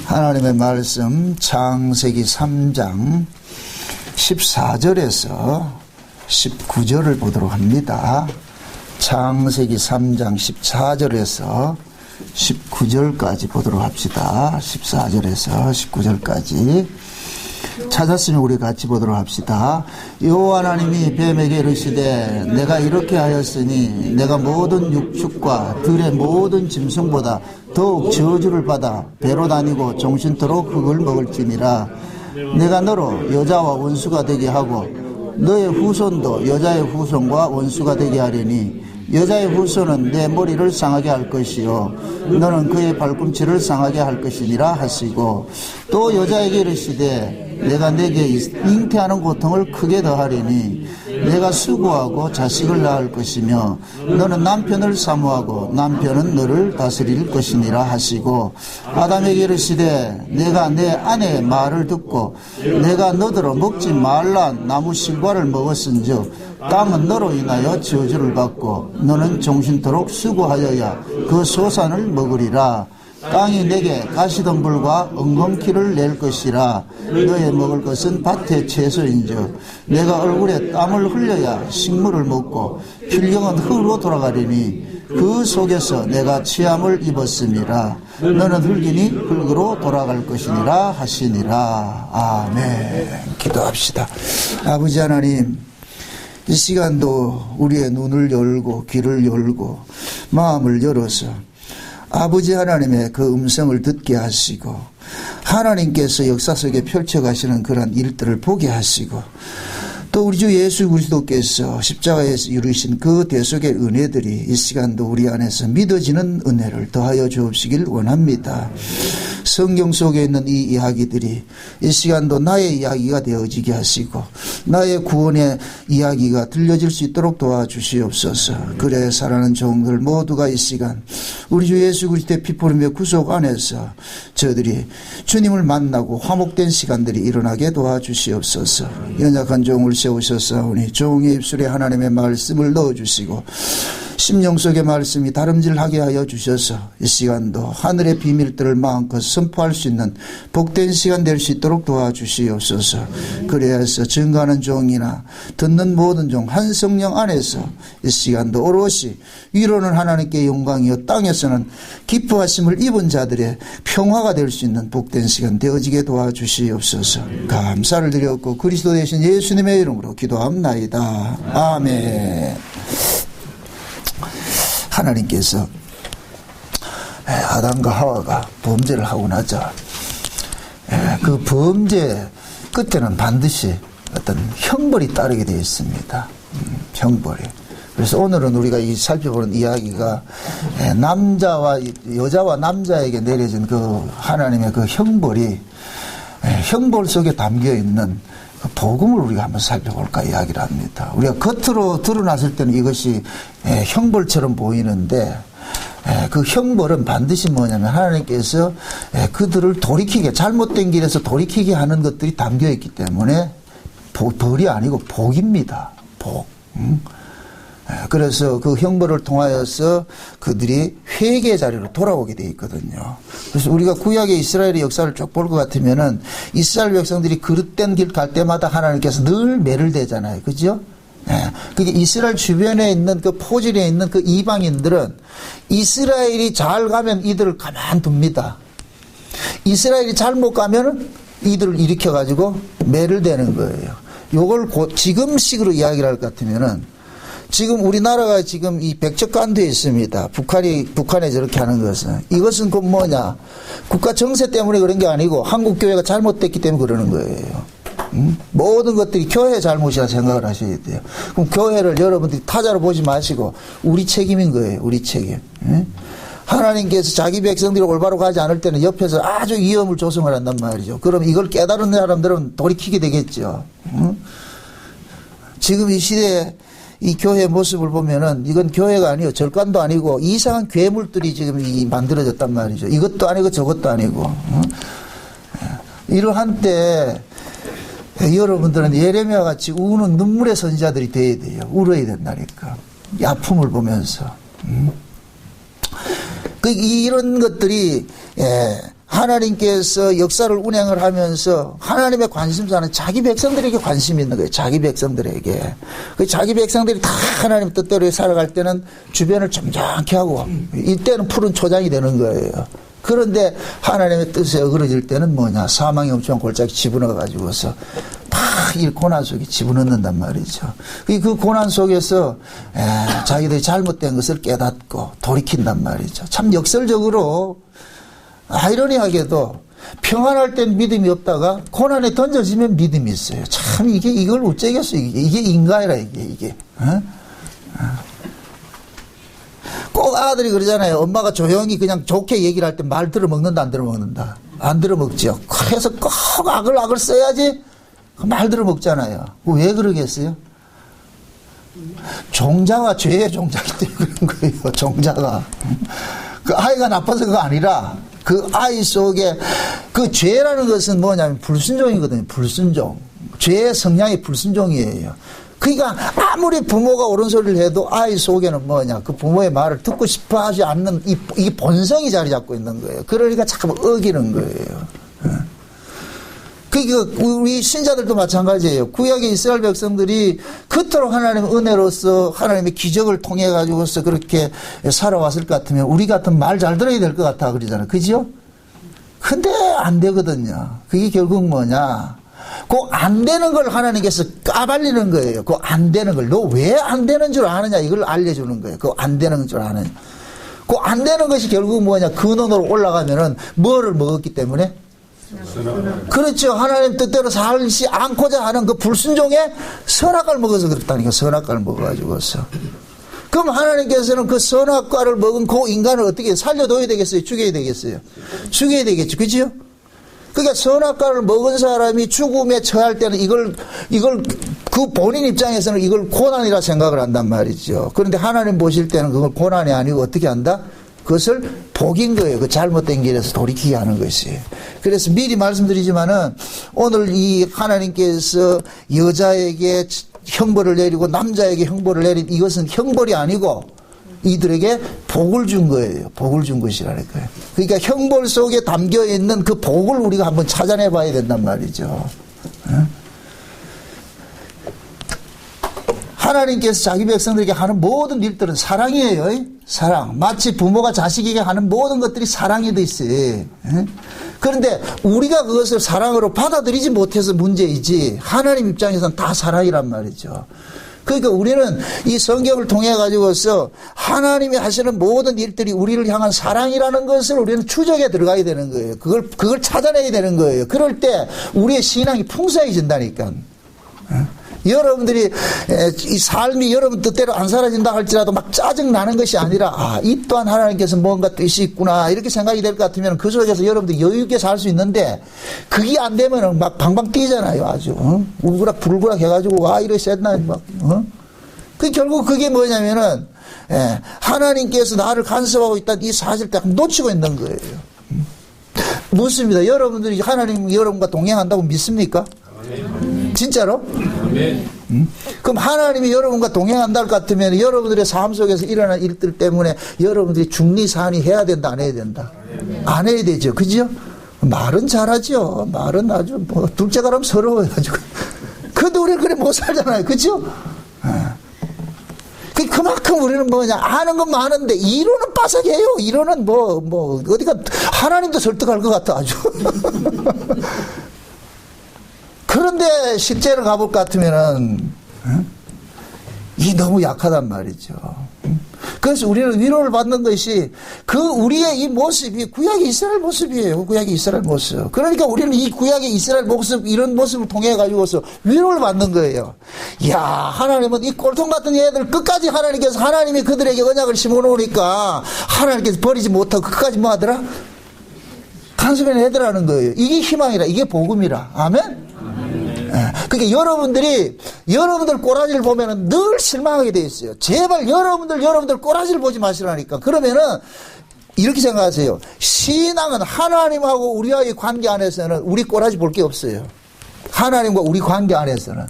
하나님의 말씀 창세기 3장 14절에서 19절을 보도록 합니다. 창세기 3장 14절에서 19절까지 보도록 합시다. 14절에서 19절까지 찾았으면 우리 같이 보도록 합시다. 여호와 하나님이 뱀에게 이르시되 내가 이렇게 하였으니 내가 모든 육축과 들의 모든 짐승보다 더욱 저주를 받아 배로 다니고 종신토록 흙을 먹을지니라. 내가 너로 여자와 원수가 되게 하고 너의 후손도 여자의 후손과 원수가 되게 하리니 여자의 후손은 내 머리를 상하게 할 것이요 너는 그의 발꿈치를 상하게 할 것이니라 하시고, 또 여자에게 이르시되 내가 내게 잉태하는 고통을 크게 더하리니 내가 수고하고 자식을 낳을 것이며 너는 남편을 사모하고 남편은 너를 다스릴 것이니라 하시고, 아담에게 이르시되 내가 내 아내의 말을 듣고 내가 너더러 먹지 말라 나무 실과를 먹었은즉 땅은 너로 인하여 저주를 받고 너는 종신토록 수고하여야 그 소산을 먹으리라. 땅이 내게 가시덤불과 엉겅퀴를 낼 것이라. 너의 먹을 것은 밭의 채소인즉 내가 얼굴에 땀을 흘려야 식물을 먹고 필경은 흙으로 돌아가리니 그 속에서 내가 취함을 입었음이라. 너는 흙이니 흙으로 돌아갈 것이니라 하시니라. 아멘. 기도합시다. 아버지 하나님, 이 시간도 우리의 눈을 열고 귀를 열고 마음을 열어서 아버지 하나님의 그 음성을 듣게 하시고 하나님께서 역사 속에 펼쳐가시는 그런 일들을 보게 하시고, 또 우리 주 예수 그리스도께서 십자가에서 이루신 그 대속의 은혜들이 이 시간도 우리 안에서 믿어지는 은혜를 더하여 주옵시길 원합니다. 성경 속에 있는 이 이야기들이 이 시간도 나의 이야기가 되어지게 하시고 나의 구원의 이야기가 들려질 수 있도록 도와주시옵소서. 그래 살아가는 종들 모두가 이 시간 우리 주 예수 그리스도의 피부름의 구속 안에서 저들이 주님을 만나고 화목된 시간들이 일어나게 도와주시옵소서. 연약한 종을 세우셨사오니 종의 입술에 하나님의 말씀을 넣어주시고 심령 속의 말씀이 다름질하게 하여 주셔서 이 시간도 하늘의 비밀들을 마음껏 선포할 수 있는 복된 시간 될 수 있도록 도와주시옵소서. 그래서 증거하는 종이나 듣는 모든 종 한 성령 안에서 이 시간도 오롯이 위로는 하나님께 영광이요 땅에서는 기뻐하심을 입은 자들의 평화가 될 수 있는 복된 시간 되어지게 도와주시옵소서. 감사를 드렸고 그리스도 되신 예수님의 이름으로 기도합나이다. 아멘. 하나님께서 아담과 하와가 범죄를 하고 나자 그 범죄 끝에는 반드시 어떤 형벌이 따르게 되어 있습니다. 형벌이. 그래서 오늘은 우리가 이 살펴보는 이야기가 남자와 여자와 남자에게 내려진 그 하나님의 그 형벌이 형벌 속에 담겨 있는 복음을 우리가 한번 살펴볼까 이야기를 합니다. 우리가 겉으로 드러났을 때는 이것이 형벌처럼 보이는데 그 형벌은 반드시 뭐냐면 하나님께서 그들을 돌이키게, 잘못된 길에서 돌이키게 하는 것들이 담겨 있기 때문에 벌이 아니고 복입니다. 복. 그래서 그 형벌을 통하여서 그들이 회개의 자리로 돌아오게 되어 있거든요. 그래서 우리가 구약의 이스라엘의 역사를 쭉 볼 것 같으면은 이스라엘 백성들이 그릇된 길 갈 때마다 하나님께서 늘 매를 대잖아요. 그죠? 그게 이스라엘 주변에 있는 그 포질에 있는 그 이방인들은 이스라엘이 잘 가면 이들을 가만둡니다. 이스라엘이 잘못 가면은 이들을 일으켜가지고 매를 대는 거예요. 요걸 지금식으로 이야기를 할 것 같으면은 지금 우리나라가 지금 이 백척간도에 있습니다. 북한에 저렇게 하는 것은. 이것은 그 뭐냐. 국가 정세 때문에 그런 게 아니고 한국 교회가 잘못됐기 때문에 그러는 거예요. 모든 것들이 교회의 잘못이라 생각을 하셔야 돼요. 그럼 교회를 여러분들이 타자로 보지 마시고 우리 책임인 거예요. 우리 책임. 하나님께서 자기 백성들이 올바로 가지 않을 때는 옆에서 아주 위험을 조성을 한단 말이죠. 그럼 이걸 깨달은 사람들은 돌이키게 되겠죠. 지금 이 시대에 이 교회 모습을 보면은 이건 교회가 아니고 절간도 아니고 이상한 괴물들이 지금 만들어졌단 말이죠. 이것도 아니고 저것도 아니고. 이러한 때 여러분들은 예레미야 같이 우는 눈물의 선지자들이 돼야 돼요. 울어야 된다니까. 이 아픔을 보면서. 이런 것들이 하나님께서 역사를 운행을 하면서 하나님의 관심사는 자기 백성들에게 관심이 있는 거예요. 자기 백성들에게. 그 자기 백성들이 다 하나님 뜻대로 살아갈 때는 주변을 점잖게 하고 이때는 푸른 초장이 되는 거예요. 그런데 하나님의 뜻에 어그러질 때는 뭐냐, 사망의 엄청난 골짜기 집어넣어 가지고서 다 이 고난 속에 집어넣는단 말이죠. 그 고난 속에서 자기들이 잘못된 것을 깨닫고 돌이킨단 말이죠. 참 역설적으로 아이러니하게도 평안할 땐 믿음이 없다가 고난에 던져지면 믿음이 있어요. 참 이걸 어쩌겠어. 이게 인간이라 이게. 꼭 아들이 그러잖아요. 엄마가 조용히 그냥 좋게 얘기를 할 때 말 들어먹는다, 안 들어먹는다? 안 들어먹죠. 그래서 꼭 악을 써야지 말 들어먹잖아요. 왜 그러겠어요? 종자가 죄의 종자이기 때문에 그런 거예요. 종자가. 그 아이가 나빠서 그거 아니라 그 아이 속에 그 죄라는 것은 뭐냐면 불순종이거든요. 불순종. 죄의 성향이 불순종이에요. 그러니까 아무리 부모가 옳은 소리를 해도 아이 속에는 뭐냐, 그 부모의 말을 듣고 싶어 하지 않는 이 본성이 자리 잡고 있는 거예요. 그러니까 자꾸 어기는 거예요. 그러니까 우리 신자들도 마찬가지예요. 구약의 이스라엘 백성들이 그토록 하나님의 은혜로서 하나님의 기적을 통해 가지고서 그렇게 살아왔을 것 같으면 우리 같은 말 잘 들어야 될 것 같아 그러잖아요. 그죠? 근데 안 되거든요. 그게 결국 뭐냐, 그 안 되는 걸 하나님께서 까발리는 거예요. 그 안 되는 걸. 너 왜 안 되는 줄 아느냐, 이걸 알려주는 거예요. 그 안 되는 줄 아느냐. 그 안 되는 것이 결국 뭐냐, 근원으로 올라가면은 뭐를 먹었기 때문에? 그렇죠. 하나님 뜻대로 살지 않고자 하는 그 불순종의 선악과를 먹어서 그렇다니까. 선악과를 먹어가지고서. 그럼 하나님께서는 그 선악과를 먹은 그 인간을 어떻게 살려둬야 되겠어요? 죽여야 되겠어요? 죽여야 되겠죠. 그죠? 그러니까 선악과를 먹은 사람이 죽음에 처할 때는 이걸 그 본인 입장에서는 이걸 고난이라 생각을 한단 말이죠. 그런데 하나님 보실 때는 그걸 고난이 아니고 어떻게 한다? 그것을 복인 거예요. 그 잘못된 길에서 돌이키게 하는 것이. 그래서 미리 말씀드리지만은 오늘 이 하나님께서 여자에게 형벌을 내리고 남자에게 형벌을 내린 이것은 형벌이 아니고 이들에게 복을 준 거예요. 복을 준 것이라는 거예요. 그러니까 형벌 속에 담겨 있는 그 복을 우리가 한번 찾아내 봐야 된단 말이죠. 하나님께서 자기 백성들에게 하는 모든 일들은 사랑이에요. 사랑. 마치 부모가 자식에게 하는 모든 것들이 사랑이 돼 있어요. 그런데 우리가 그것을 사랑으로 받아들이지 못해서 문제이지 하나님 입장에서는 다 사랑이란 말이죠. 그러니까 우리는 이 성경을 통해 가지고서 하나님이 하시는 모든 일들이 우리를 향한 사랑이라는 것을 우리는 추적에 들어가야 되는 거예요. 그걸 찾아내야 되는 거예요. 그럴 때 우리의 신앙이 풍성해진다니까. 여러분들이 이 삶이 여러분 뜻대로 안 사라진다 할지라도 막 짜증 나는 것이 아니라 이 또한 하나님께서 뭔가 뜻이 있구나 이렇게 생각이 될 것 같으면 그 속에서 여러분들이 여유 있게 살 수 있는데 그게 안 되면은 막 방방 뛰잖아요. 아주 울그락 불그락 해가지고 이래 쎘나 막. 그 결국 그게 뭐냐면은 하나님께서 나를 간섭하고 있다는 이 사실을 딱 놓치고 있는 거예요. 묻습니다. 여러분들이 하나님 여러분과 동행한다고 믿습니까? 진짜로? 그럼 하나님이 여러분과 동행한다 할 것 같으면 여러분들의 삶 속에서 일어난 일들 때문에 여러분들이 중리산이 해야 된다, 안 해야 된다? 안 해야 되죠. 그죠? 말은 잘하죠. 말은 아주 둘째가라면 서러워가지고. 그래도 우리는 그래 못 살잖아요. 그죠? 그만큼 우리는 뭐냐, 아는 건 많은데 이론은 빠삭해요. 이론은 어디가 하나님도 설득할 것 같아 아주. 그런데 실제로 가볼 것 같으면은 이 너무 약하단 말이죠. 그래서 우리는 위로를 받는 것이 우리의 이 모습이 구약의 이스라엘 모습이에요. 구약의 이스라엘 모습. 그러니까 우리는 이 구약의 이스라엘 모습, 이런 모습을 통해 가지고서 위로를 받는 거예요. 이야, 하나님은 이 꼴통 같은 애들 끝까지 하나님이 그들에게 언약을 심어놓으니까 하나님께서 버리지 못하고 끝까지 뭐 하더라? 간섭해 내더라는 거예요. 이게 희망이라, 이게 복음이라. 아멘? 그러니까 여러분들 꼬라지를 보면은 늘 실망하게 돼 있어요. 제발 여러분들 꼬라지를 보지 마시라니까. 그러면은 이렇게 생각하세요. 신앙은 하나님하고 우리와의 관계 안에서는 우리 꼬라지 볼 게 없어요. 하나님과 우리 관계 안에서는.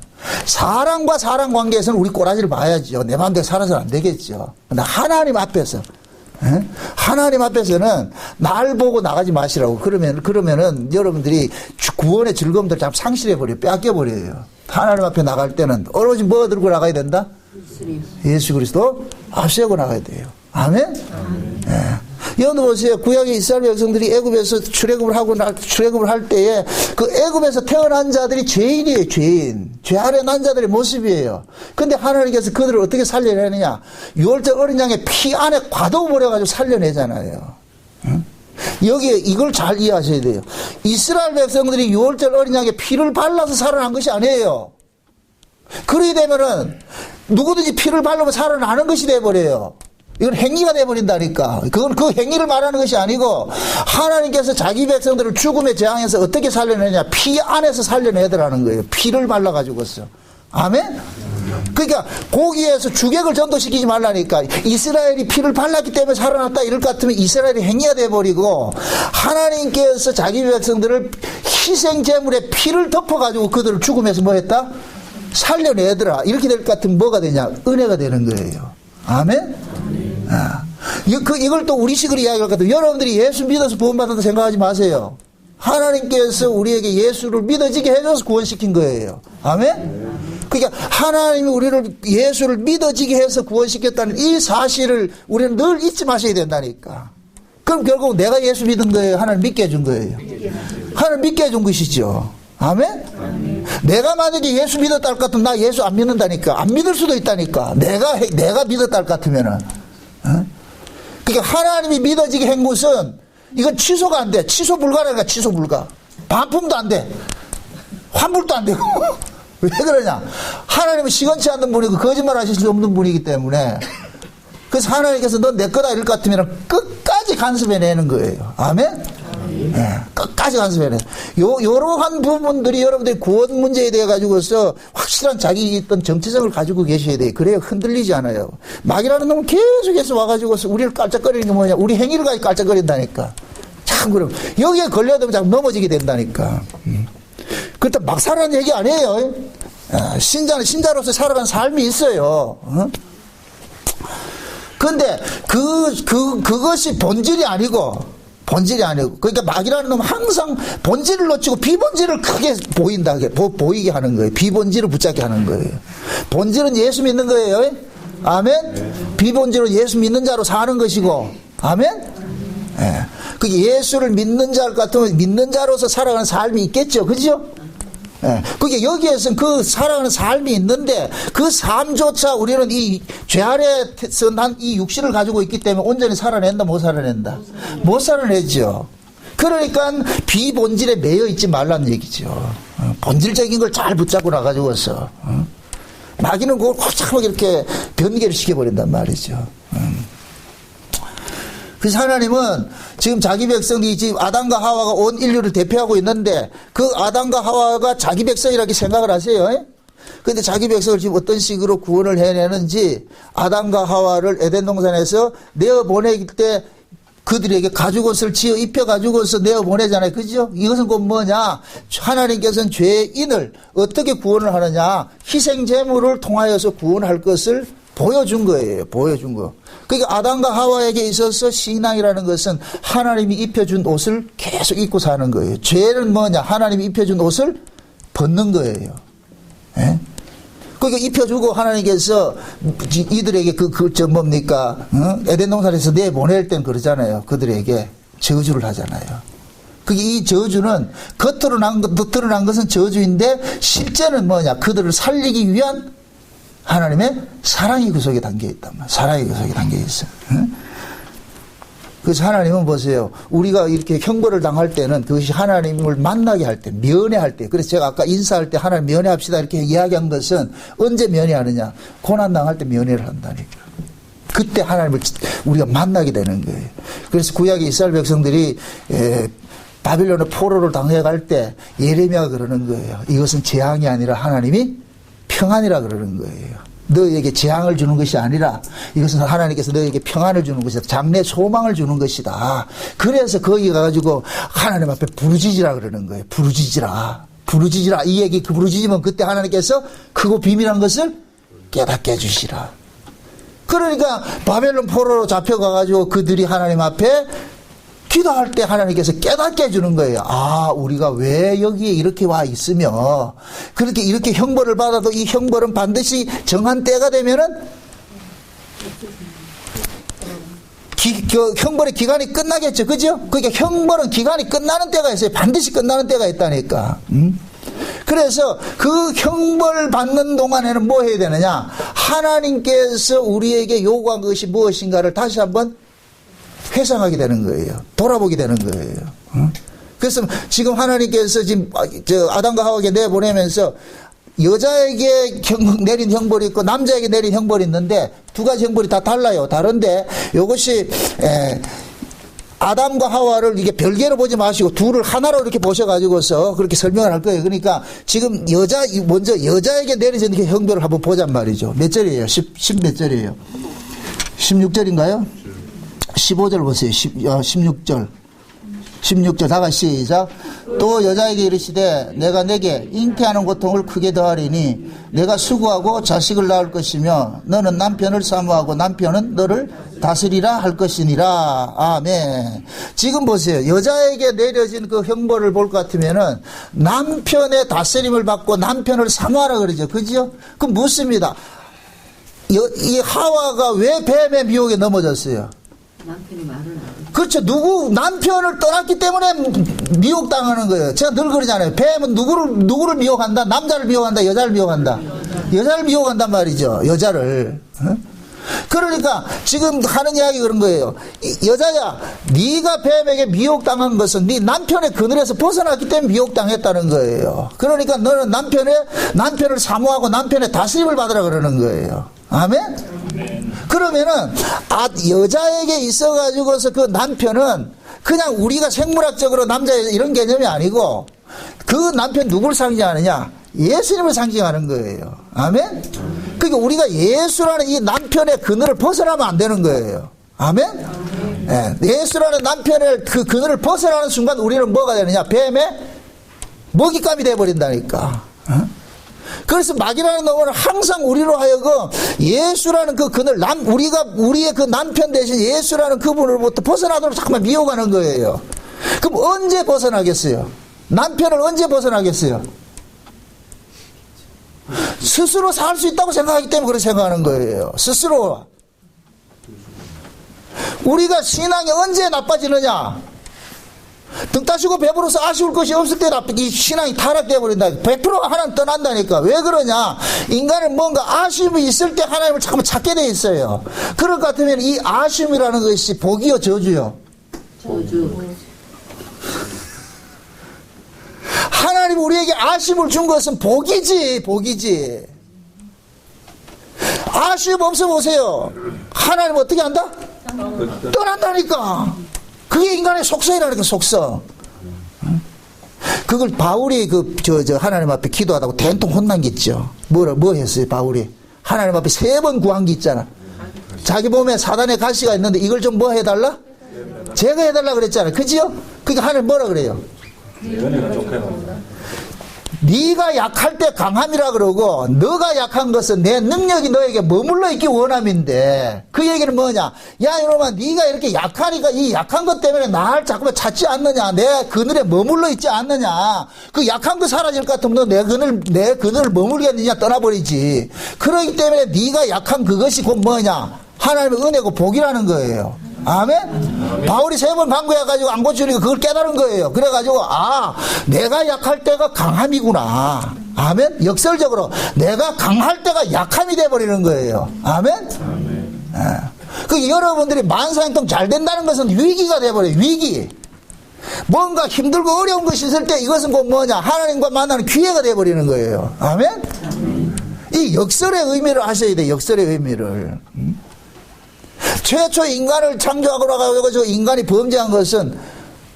사람과 사람 관계에서는 우리 꼬라지를 봐야죠. 내 마음대로 살아서는 안 되겠죠. 근데 하나님 앞에서 예? 하나님 앞에서는 날 보고 나가지 마시라고. 그러면은 여러분들이 구원의 즐거움들을 참 상실해버려요. 빼앗겨버려요. 하나님 앞에 나갈 때는 오로지 뭐 들고 나가야 된다? 예수 그리스도 앞세우고 나가야 돼요. 아멘? 예. 여러분 보세요. 구약의 이스라엘 백성들이 애굽에서 출애굽을 할 때에 그 애굽에서 태어난 자들이 죄인이에요. 죄인. 죄 아래 난 자들의 모습이에요. 근데 하나님께서 그들을 어떻게 살려내느냐? 6월절 어린 양의 피 안에 과도 버려가지고 살려내잖아요. 응? 여기에 이걸 잘 이해하셔야 돼요. 이스라엘 백성들이 6월절 어린 양의 피를 발라서 살아난 것이 아니에요. 그러게 되면은 누구든지 피를 바르면 살아나는 것이 돼버려요. 이건 행위가 돼버린다니까. 그건 그 행위를 말하는 것이 아니고 하나님께서 자기 백성들을 죽음의 재앙에서 어떻게 살려내냐. 피 안에서 살려내더라는 거예요. 피를 발라가지고서. 아멘? 그러니까 고기에서 주객을 전도시키지 말라니까. 이스라엘이 피를 발랐기 때문에 살아났다 이럴 것 같으면 이스라엘이 행위가 돼버리고 하나님께서 자기 백성들을 희생제물에 피를 덮어가지고 그들을 죽음에서 뭐 했다? 살려내더라. 이렇게 될 것 같으면 뭐가 되냐? 은혜가 되는 거예요. 아멘? 아. 이걸 또 우리식으로 이야기할 것 같아요. 여러분들이 예수 믿어서 구원받았다고 생각하지 마세요. 하나님께서 우리에게 예수를 믿어지게 해줘서 구원시킨 거예요. 아멘? 그러니까 하나님이 우리를 예수를 믿어지게 해서 구원시켰다는 이 사실을 우리는 늘 잊지 마셔야 된다니까. 그럼 결국 내가 예수 믿은 거예요? 하나님 믿게 해준 거예요? 하나님 믿게 해준 것이죠. 아멘? 내가 만약에 예수 믿었다 할 것 같으면 나 예수 안 믿는다니까. 안 믿을 수도 있다니까. 내가 믿었다 할 것 같으면은. 어? 그러니까 하나님이 믿어지게 한 것은 이건 취소가 안 돼. 취소 불가라니까. 취소 불가. 반품도 안 돼. 환불도 안 되고. 왜 그러냐? 하나님은 시건치 않는 분이고 거짓말 하실 수 없는 분이기 때문에. 그래서 하나님께서 넌 내 거다 이럴 것 같으면 끝까지 간섭해내는 거예요. 아멘? 네, 끝까지 간섭해내. 요러한 부분들이 여러분들이 구원 문제에 대해 가지고서 확실한 자기 어떤 정체성을 가지고 계셔야 돼요. 그래야 흔들리지 않아요. 마귀라는 놈은 계속해서 와가지고서 우리를 깔짝거리는 게 뭐냐? 우리 행위를 가지고 깔짝거린다니까. 참, 그럼. 여기에 걸려들면 자꾸 넘어지게 된다니까. 그렇다 막 살아가는 얘기 아니에요. 신자는 신자로서 살아가는 삶이 있어요. 근데 그것이 본질이 아니고, 그러니까 마귀라는 놈은 항상 본질을 놓치고 비본질을 크게 보이게 하는 거예요. 비본질을 붙잡게 하는 거예요. 본질은 예수 믿는 거예요. 아멘? 비본질은 예수 믿는 자로 사는 것이고, 아멘? 예. 그 예수를 믿는 자 같으면 믿는 자로서 살아가는 삶이 있겠죠. 그죠? 예. 그게 여기에서는 그 살아가는 삶이 있는데 그 삶조차 우리는 이 죄 아래서 난 이 육신을 가지고 있기 때문에 온전히 살아낸다, 못 살아낸다? 못 살아내죠. 그러니까 비본질에 매여 있지 말라는 얘기죠. 본질적인 걸 잘 붙잡고 나가지고서 마귀는 그걸 확 이렇게 변개를 시켜버린단 말이죠. 그래서 하나님은 지금 자기 백성이 지금 아담과 하와가 온 인류를 대표하고 있는데 그 아담과 하와가 자기 백성이라고 생각을 하세요. 그런데 자기 백성을 지금 어떤 식으로 구원을 해내는지 아담과 하와를 에덴 동산에서 내어보낼 때 그들에게 가죽옷을 지어 입혀가지고서 내어보내잖아요. 그죠? 이것은 곧 뭐냐? 하나님께서는 죄인을 어떻게 구원을 하느냐? 희생제물을 통하여서 구원할 것을 보여준 거예요. 보여준 거. 그러니까 아담과 하와에게 있어서 신앙이라는 것은 하나님이 입혀준 옷을 계속 입고 사는 거예요. 죄는 뭐냐? 하나님이 입혀준 옷을 벗는 거예요. 예? 그러니까 입혀주고 하나님께서 이들에게 뭡니까? 에덴 동산에서 내보낼 땐 그러잖아요. 그들에게 저주를 하잖아요. 그게 이 저주는 드러난 것은 저주인데 실제는 뭐냐? 그들을 살리기 위한 하나님의 사랑이 그 속에 담겨 있단 말이에요. 사랑이 그 속에 담겨 있어요. 그래서 하나님은 보세요. 우리가 이렇게 형벌을 당할 때는 그것이 하나님을 만나게 할 때, 면회할 때. 그래서 제가 아까 인사할 때 하나님 면회합시다 이렇게 이야기한 것은 언제 면회하느냐? 고난당할 때 면회를 한다니까. 그때 하나님을 우리가 만나게 되는 거예요. 그래서 구약의 이스라엘 백성들이 바빌론의 포로를 당해갈 때 예레미야가 그러는 거예요. 이것은 재앙이 아니라 하나님이 평안이라 그러는 거예요. 너에게 재앙을 주는 것이 아니라 이것은 하나님께서 너에게 평안을 주는 것이다. 장래 소망을 주는 것이다. 그래서 거기 가가지고 하나님 앞에 부르짖으라 그러는 거예요. 부르짖으라. 이 얘기 부르짖으면 그때 하나님께서 크고 비밀한 것을 깨닫게 해주시라. 그러니까 바벨론 포로로 잡혀가가지고 그들이 하나님 앞에 기도할 때 하나님께서 깨닫게 해주는 거예요. 아, 우리가 왜 여기에 이렇게 와 있으며 그렇게 이렇게 형벌을 받아도 이 형벌은 반드시 정한 때가 되면은 형벌의 기간이 끝나겠죠. 그죠? 그러니까 형벌은 기간이 끝나는 때가 있어요. 반드시 끝나는 때가 있다니까. 그래서 그 형벌 받는 동안에는 뭐 해야 되느냐? 하나님께서 우리에게 요구한 것이 무엇인가를 다시 한번 회상하게 되는 거예요. 돌아보게 되는 거예요. 그래서 지금 하나님께서 지금 아담과 하와에게 내보내면서 여자에게 내린 형벌이 있고 남자에게 내린 형벌이 있는데 두 가지 형벌이 다 달라요. 다른데 이것이 아담과 하와를 이게 별개로 보지 마시고 둘을 하나로 이렇게 보셔가지고서 그렇게 설명을 할 거예요. 그러니까 지금 먼저 여자에게 내려진 형벌을 한번 보잔 말이죠. 몇 절이에요? 10 몇 절이에요? 16절인가요? 15절 보세요. 16절. 16절 다 같이 시작. 또 여자에게 이르시되 내가 내게 잉태하는 고통을 크게 더하리니 내가 수고하고 자식을 낳을 것이며 너는 남편을 사모하고 남편은 너를 다스리라 할 것이니라. 아멘. 지금 보세요. 여자에게 내려진 그 형벌을 볼 것 같으면은 남편의 다스림을 받고 남편을 사모하라 그러죠. 그죠? 그럼 묻습니다. 이 하와가 왜 뱀의 미혹에 넘어졌어요? 남편이 말을 안 해. 그렇죠. 남편을 떠났기 때문에 미혹당하는 거예요. 제가 늘 그러잖아요. 뱀은 누구를 미혹한다? 남자를 미혹한다? 여자를 미혹한다? 여자를 미혹한단 말이죠. 여자를. 그러니까 지금 하는 이야기 그런 거예요. 여자야, 네가 뱀에게 미혹당한 것은 네 남편의 그늘에서 벗어났기 때문에 미혹당했다는 거예요. 그러니까 너는 남편을 사모하고 남편의 다스림을 받으라 그러는 거예요. 아멘? 그러면은 여자에게 있어가지고서 그 남편은 그냥 우리가 생물학적으로 남자 이런 개념이 아니고 그 남편 누굴 상징하느냐? 예수님을 상징하는 거예요. 아멘? 그러니까 우리가 예수라는 이 남편의 그늘을 벗어나면 안 되는 거예요. 아멘? 네. 예수라는 남편의 그 그늘을 벗어나는 순간 우리는 뭐가 되느냐? 뱀의 먹잇감이 되어버린다니까. 그래서 마귀라는 놈은 항상 우리로 하여금 예수라는 그 그늘, 우리의 그 남편 대신 예수라는 그분으로부터 벗어나도록 자꾸만 미혹하는 거예요. 그럼 언제 벗어나겠어요? 남편을 언제 벗어나겠어요? 스스로 살 수 있다고 생각하기 때문에 그렇게 생각하는 거예요. 스스로. 우리가 신앙이 언제 나빠지느냐? 등 따시고 배부러서 아쉬울 것이 없을 때 이 신앙이 타락되어 버린다. 100% 하나님 떠난다니까. 왜 그러냐? 인간은 뭔가 아쉬움이 있을 때 하나님을 자꾸만 찾게 돼 있어요. 그럴 것 같으면 이 아쉬움이라는 것이 복이요 저주요? 저주. 하나님 우리에게 아쉬움을 준 것은 복이지. 아쉬움 없어 보세요. 하나님 어떻게 한다? 떠난다니까. 그게 인간의 속성이라니까, 속성. 그걸 바울이 하나님 앞에 기도하다고 된통 혼난 게 있죠. 뭐 했어요, 바울이? 하나님 앞에 3번 구한 게 있잖아. 자기 몸에 사단의 가시가 있는데 이걸 좀 뭐 해달라? 제거해달라 그랬잖아요. 그지요? 그러니까 하나님 뭐라 그래요? 네가 약할 때 강함이라 그러고 너가 약한 것은 내 능력이 너에게 머물러 있기 원함인데 그 얘기는 뭐냐? 야 이놈아 네가 이렇게 약하니까 이 약한 것 때문에 나를 자꾸만 찾지 않느냐? 내 그늘에 머물러 있지 않느냐? 그 약한 거 사라질 것 같으면 너 내 그늘을 머물겠느냐? 떠나버리지. 그러기 때문에 네가 약한 그것이 곧 뭐냐? 하나님의 은혜고 복이라는 거예요. 아멘? 바울이 3번 간구해가지고 안 고치니까 그걸 깨달은 거예요. 그래가지고, 내가 약할 때가 강함이구나. 아멘? 역설적으로, 내가 강할 때가 약함이 돼버리는 거예요. 아멘? 그 여러분들이 만사형통 잘 된다는 것은 위기가 돼버려요. 위기. 뭔가 힘들고 어려운 것이 있을 때 이것은 곧 뭐냐? 하나님과 만나는 기회가 돼버리는 거예요. 아멘? 이 역설의 의미를 아셔야 돼요. 역설의 의미를. 최초 인간을 창조하고 나가지고 인간이 범죄한 것은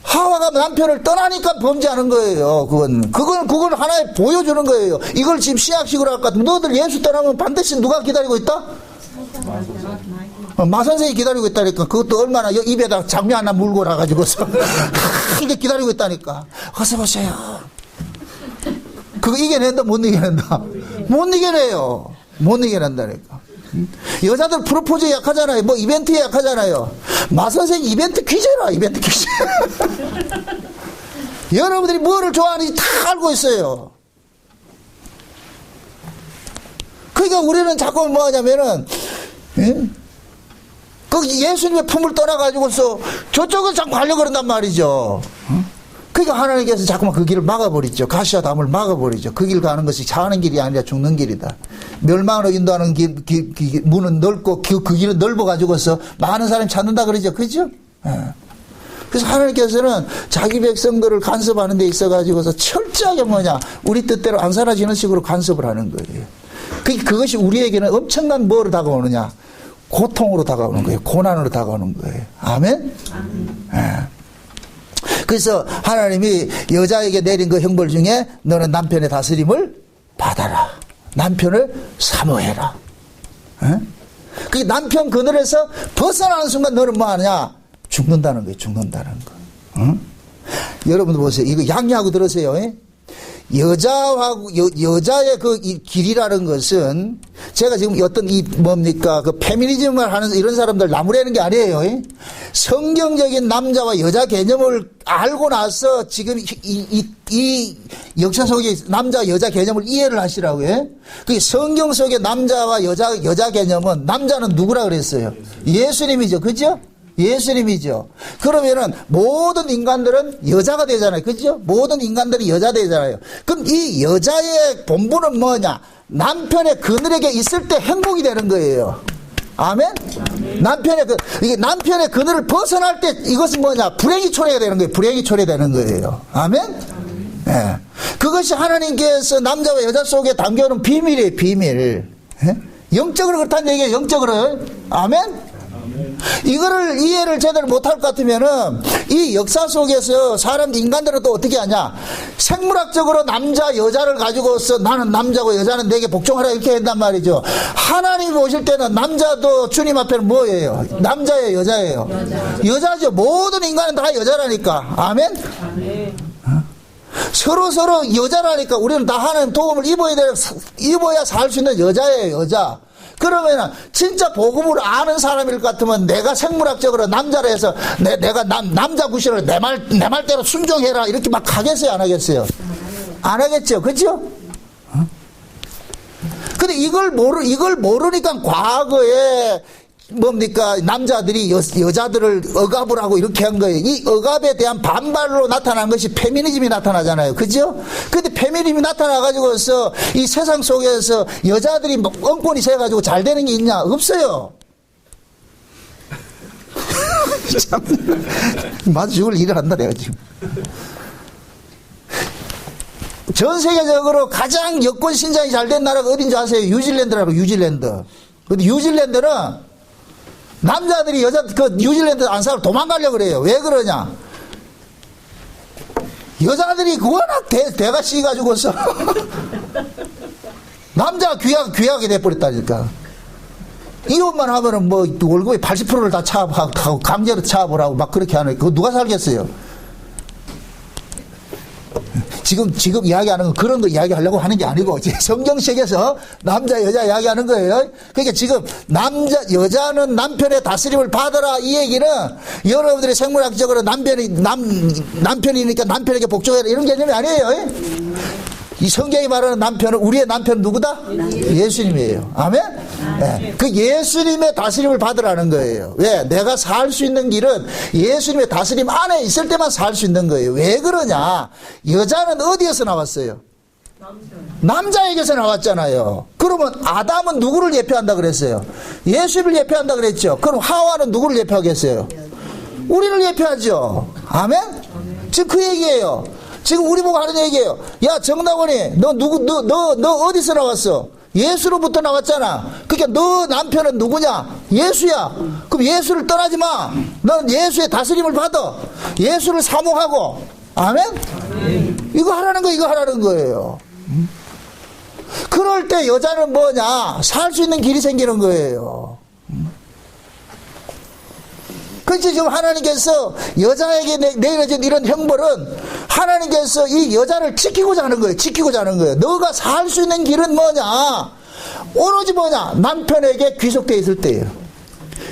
하와가 남편을 떠나니까 범죄하는 거예요. 그건 하나의 보여주는 거예요. 이걸 지금 신약식으로 할 것 같으면 너들 예수 떠나면 반드시 누가 기다리고 있다? 마선생이 기다리고 있다니까. 그것도 얼마나 입에다 장미 하나 물고 나가지고서 이게 기다리고 있다니까. 어서 보세요. 그거 이겨낸다 못 이겨낸다? 못 이겨내요. 못 이겨낸다니까. 여자들 프로포즈에 약하잖아요. 뭐 이벤트에 약하잖아요. 마선생 이벤트 퀴즈라, 이벤트 퀴즈. 여러분들이 뭐를 좋아하는지 다 알고 있어요. 그러니까 우리는 자꾸 뭐 하냐면은, 그 예수님의 품을 떠나가지고서 저쪽을 자꾸 가려고 그런단 말이죠. 그러니까 하나님께서 자꾸만 그 길을 막아버리죠. 가시와 담을 막아버리죠. 그 길 가는 것이 사는 길이 아니라 죽는 길이다. 멸망으로 인도하는 문은 넓고 그 길은 넓어가지고서 많은 사람이 찾는다 그러죠. 그죠? 그래서 하나님께서는 자기 백성들을 간섭하는 데 있어가지고서 철저하게 뭐냐, 우리 뜻대로 안 살아지는 식으로 간섭을 하는 거예요. 그것이 우리에게는 엄청난 뭐로 다가오느냐? 고통으로 다가오는 거예요. 고난으로 다가오는 거예요. 아멘? 그래서 하나님이 여자에게 내린 그 형벌 중에 너는 남편의 다스림을 받아라. 남편을 사모해라. 그 남편 그늘에서 벗어나는 순간 너는 뭐 하느냐? 죽는다는 거예요. 죽는다는 거. 여러분들 보세요. 이거 양해하고 들으세요. 여자의 그 길이라는 것은 제가 지금 어떤 그 페미니즘을 하는 이런 사람들 나무라는 게 아니에요. 성경적인 남자와 여자 개념을 알고 나서 지금 이 역사 속에 남자 여자 개념을 이해를 하시라고요. 그 성경 속의 남자와 여자 개념은 남자는 누구라 그랬어요? 예수님이죠. 그죠? 예수님이죠. 그러면은 모든 인간들은 여자가 되잖아요. 그죠? 모든 인간들이 여자 되잖아요. 그럼 이 여자의 본분은 뭐냐? 남편의 그늘에게 있을 때 행복이 되는 거예요. 아멘? 이게 남편의 그늘을 벗어날 때 이것은 뭐냐? 불행이 초래가 되는 거예요. 불행이 초래되는 거예요. 아멘? 예. 그것이 하나님께서 남자와 여자 속에 담겨오는 비밀이에요. 비밀. 예? 영적으로 그렇다는 얘기예요. 영적으로. 아멘? 이거를 이해를 제대로 못할 것 같으면은 이 역사 속에서 인간들은 또 어떻게 하냐? 생물학적으로 남자 여자를 가지고서 나는 남자고 여자는 내게 복종하라 이렇게 한단 말이죠. 하나님 오실 때는 남자도 주님 앞에는 뭐예요? 남자예요, 여자예요? 여자죠. 모든 인간은 다 여자라니까. 아멘? 서로 여자라니까 우리는 다 하나님 도움을 입어야 살 수 있는 여자예요, 여자. 그러면 진짜 복음을 아는 사람일 것 같으면 내가 생물학적으로 남자라 해서 내가 남자 구실을 내 말대로 순종해라 이렇게 막 하겠어요? 안 하겠어요? 안 하겠죠? 그죠? 근데 이걸 모르니까 과거에 남자들이 여자들을 억압을 하고 이렇게 한 거예요. 이 억압에 대한 반발로 나타난 것이 페미니즘이 나타나잖아요. 그죠? 근데 페미니즘이 나타나가지고서 이 세상 속에서 여자들이 엉권이 세가지고 잘 되는 게 있냐? 없어요. 참, 맞아 죽을 일을 한다, 내가 지금. 전 세계적으로 가장 여권 신장이 잘 된 나라가 어딘지 아세요? 뉴질랜드라고, 뉴질랜드. 근데 뉴질랜드는 남자들이 뉴질랜드 안 살고 도망가려고 그래요. 왜 그러냐? 여자들이 워낙 대가 씌가지고서 남자가 귀하게 돼버렸다니까. 이혼만 하면은 월급의 80%를 다 차압하고 강제로 차압을 하고 막 그렇게 하는, 그거 누가 살겠어요? 지금 이야기하는 건 그런 거 이야기하려고 하는 게 아니고 성경책에서 남자 여자 이야기하는 거예요. 그러니까 지금 여자는 남편의 다스림을 받아라 이 얘기는 여러분들이 생물학적으로 남편이니까 남편에게 복종해라 이런 개념이 아니에요. 이 성경이 말하는 남편은 우리의 남편은 누구다? 예수님이에요. 아멘? 네. 그 예수님의 다스림을 받으라는 거예요. 왜? 내가 살 수 있는 길은 예수님의 다스림 안에 있을 때만 살 수 있는 거예요. 왜 그러냐? 여자는 어디에서 나왔어요? 남자에게서 나왔잖아요. 그러면 아담은 누구를 예표한다 그랬어요? 예수를 예표한다 그랬죠. 그럼 하와는 누구를 예표하겠어요? 우리를 예표하죠. 아멘? 지금 그 얘기예요. 지금 우리 보고 하는 얘기예요. 야, 정다원이, 너 어디서 나왔어? 예수로부터 나왔잖아. 그러니까 너 남편은 누구냐? 예수야. 그럼 예수를 떠나지 마. 넌 예수의 다스림을 받아. 예수를 사모하고. 아멘? 이거 하라는 거예요. 그럴 때 여자는 뭐냐? 살 수 있는 길이 생기는 거예요. 그렇지, 지금 하나님께서 여자에게 내려진 이런 형벌은 하나님께서 이 여자를 지키고자 하는 거예요. 너가 살 수 있는 길은 뭐냐? 오로지 뭐냐? 남편에게 귀속되어 있을 때예요.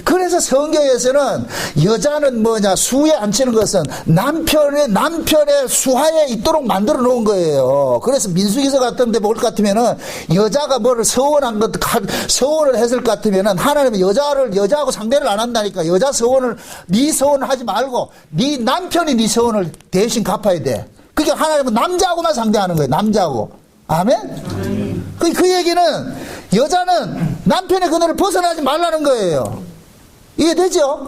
그래서 성경에서는 여자는 뭐냐? 수에 앉히는 것은 남편의 수하에 있도록 만들어 놓은 거예요. 그래서 민수기서 같은 데 볼 것 같으면은 여자가 뭐를 서원을 했을 것 같으면은 하나님은 여자하고 상대를 안 한다니까. 여자 서원을, 네 서원을 하지 말고 네 남편이 네 서원을 대신 갚아야 돼. 그러니까 하나님은 남자하고만 상대하는 거예요. 남자하고. 아멘? 그 얘기는 여자는 남편의 그늘을 벗어나지 말라는 거예요. 이해되죠?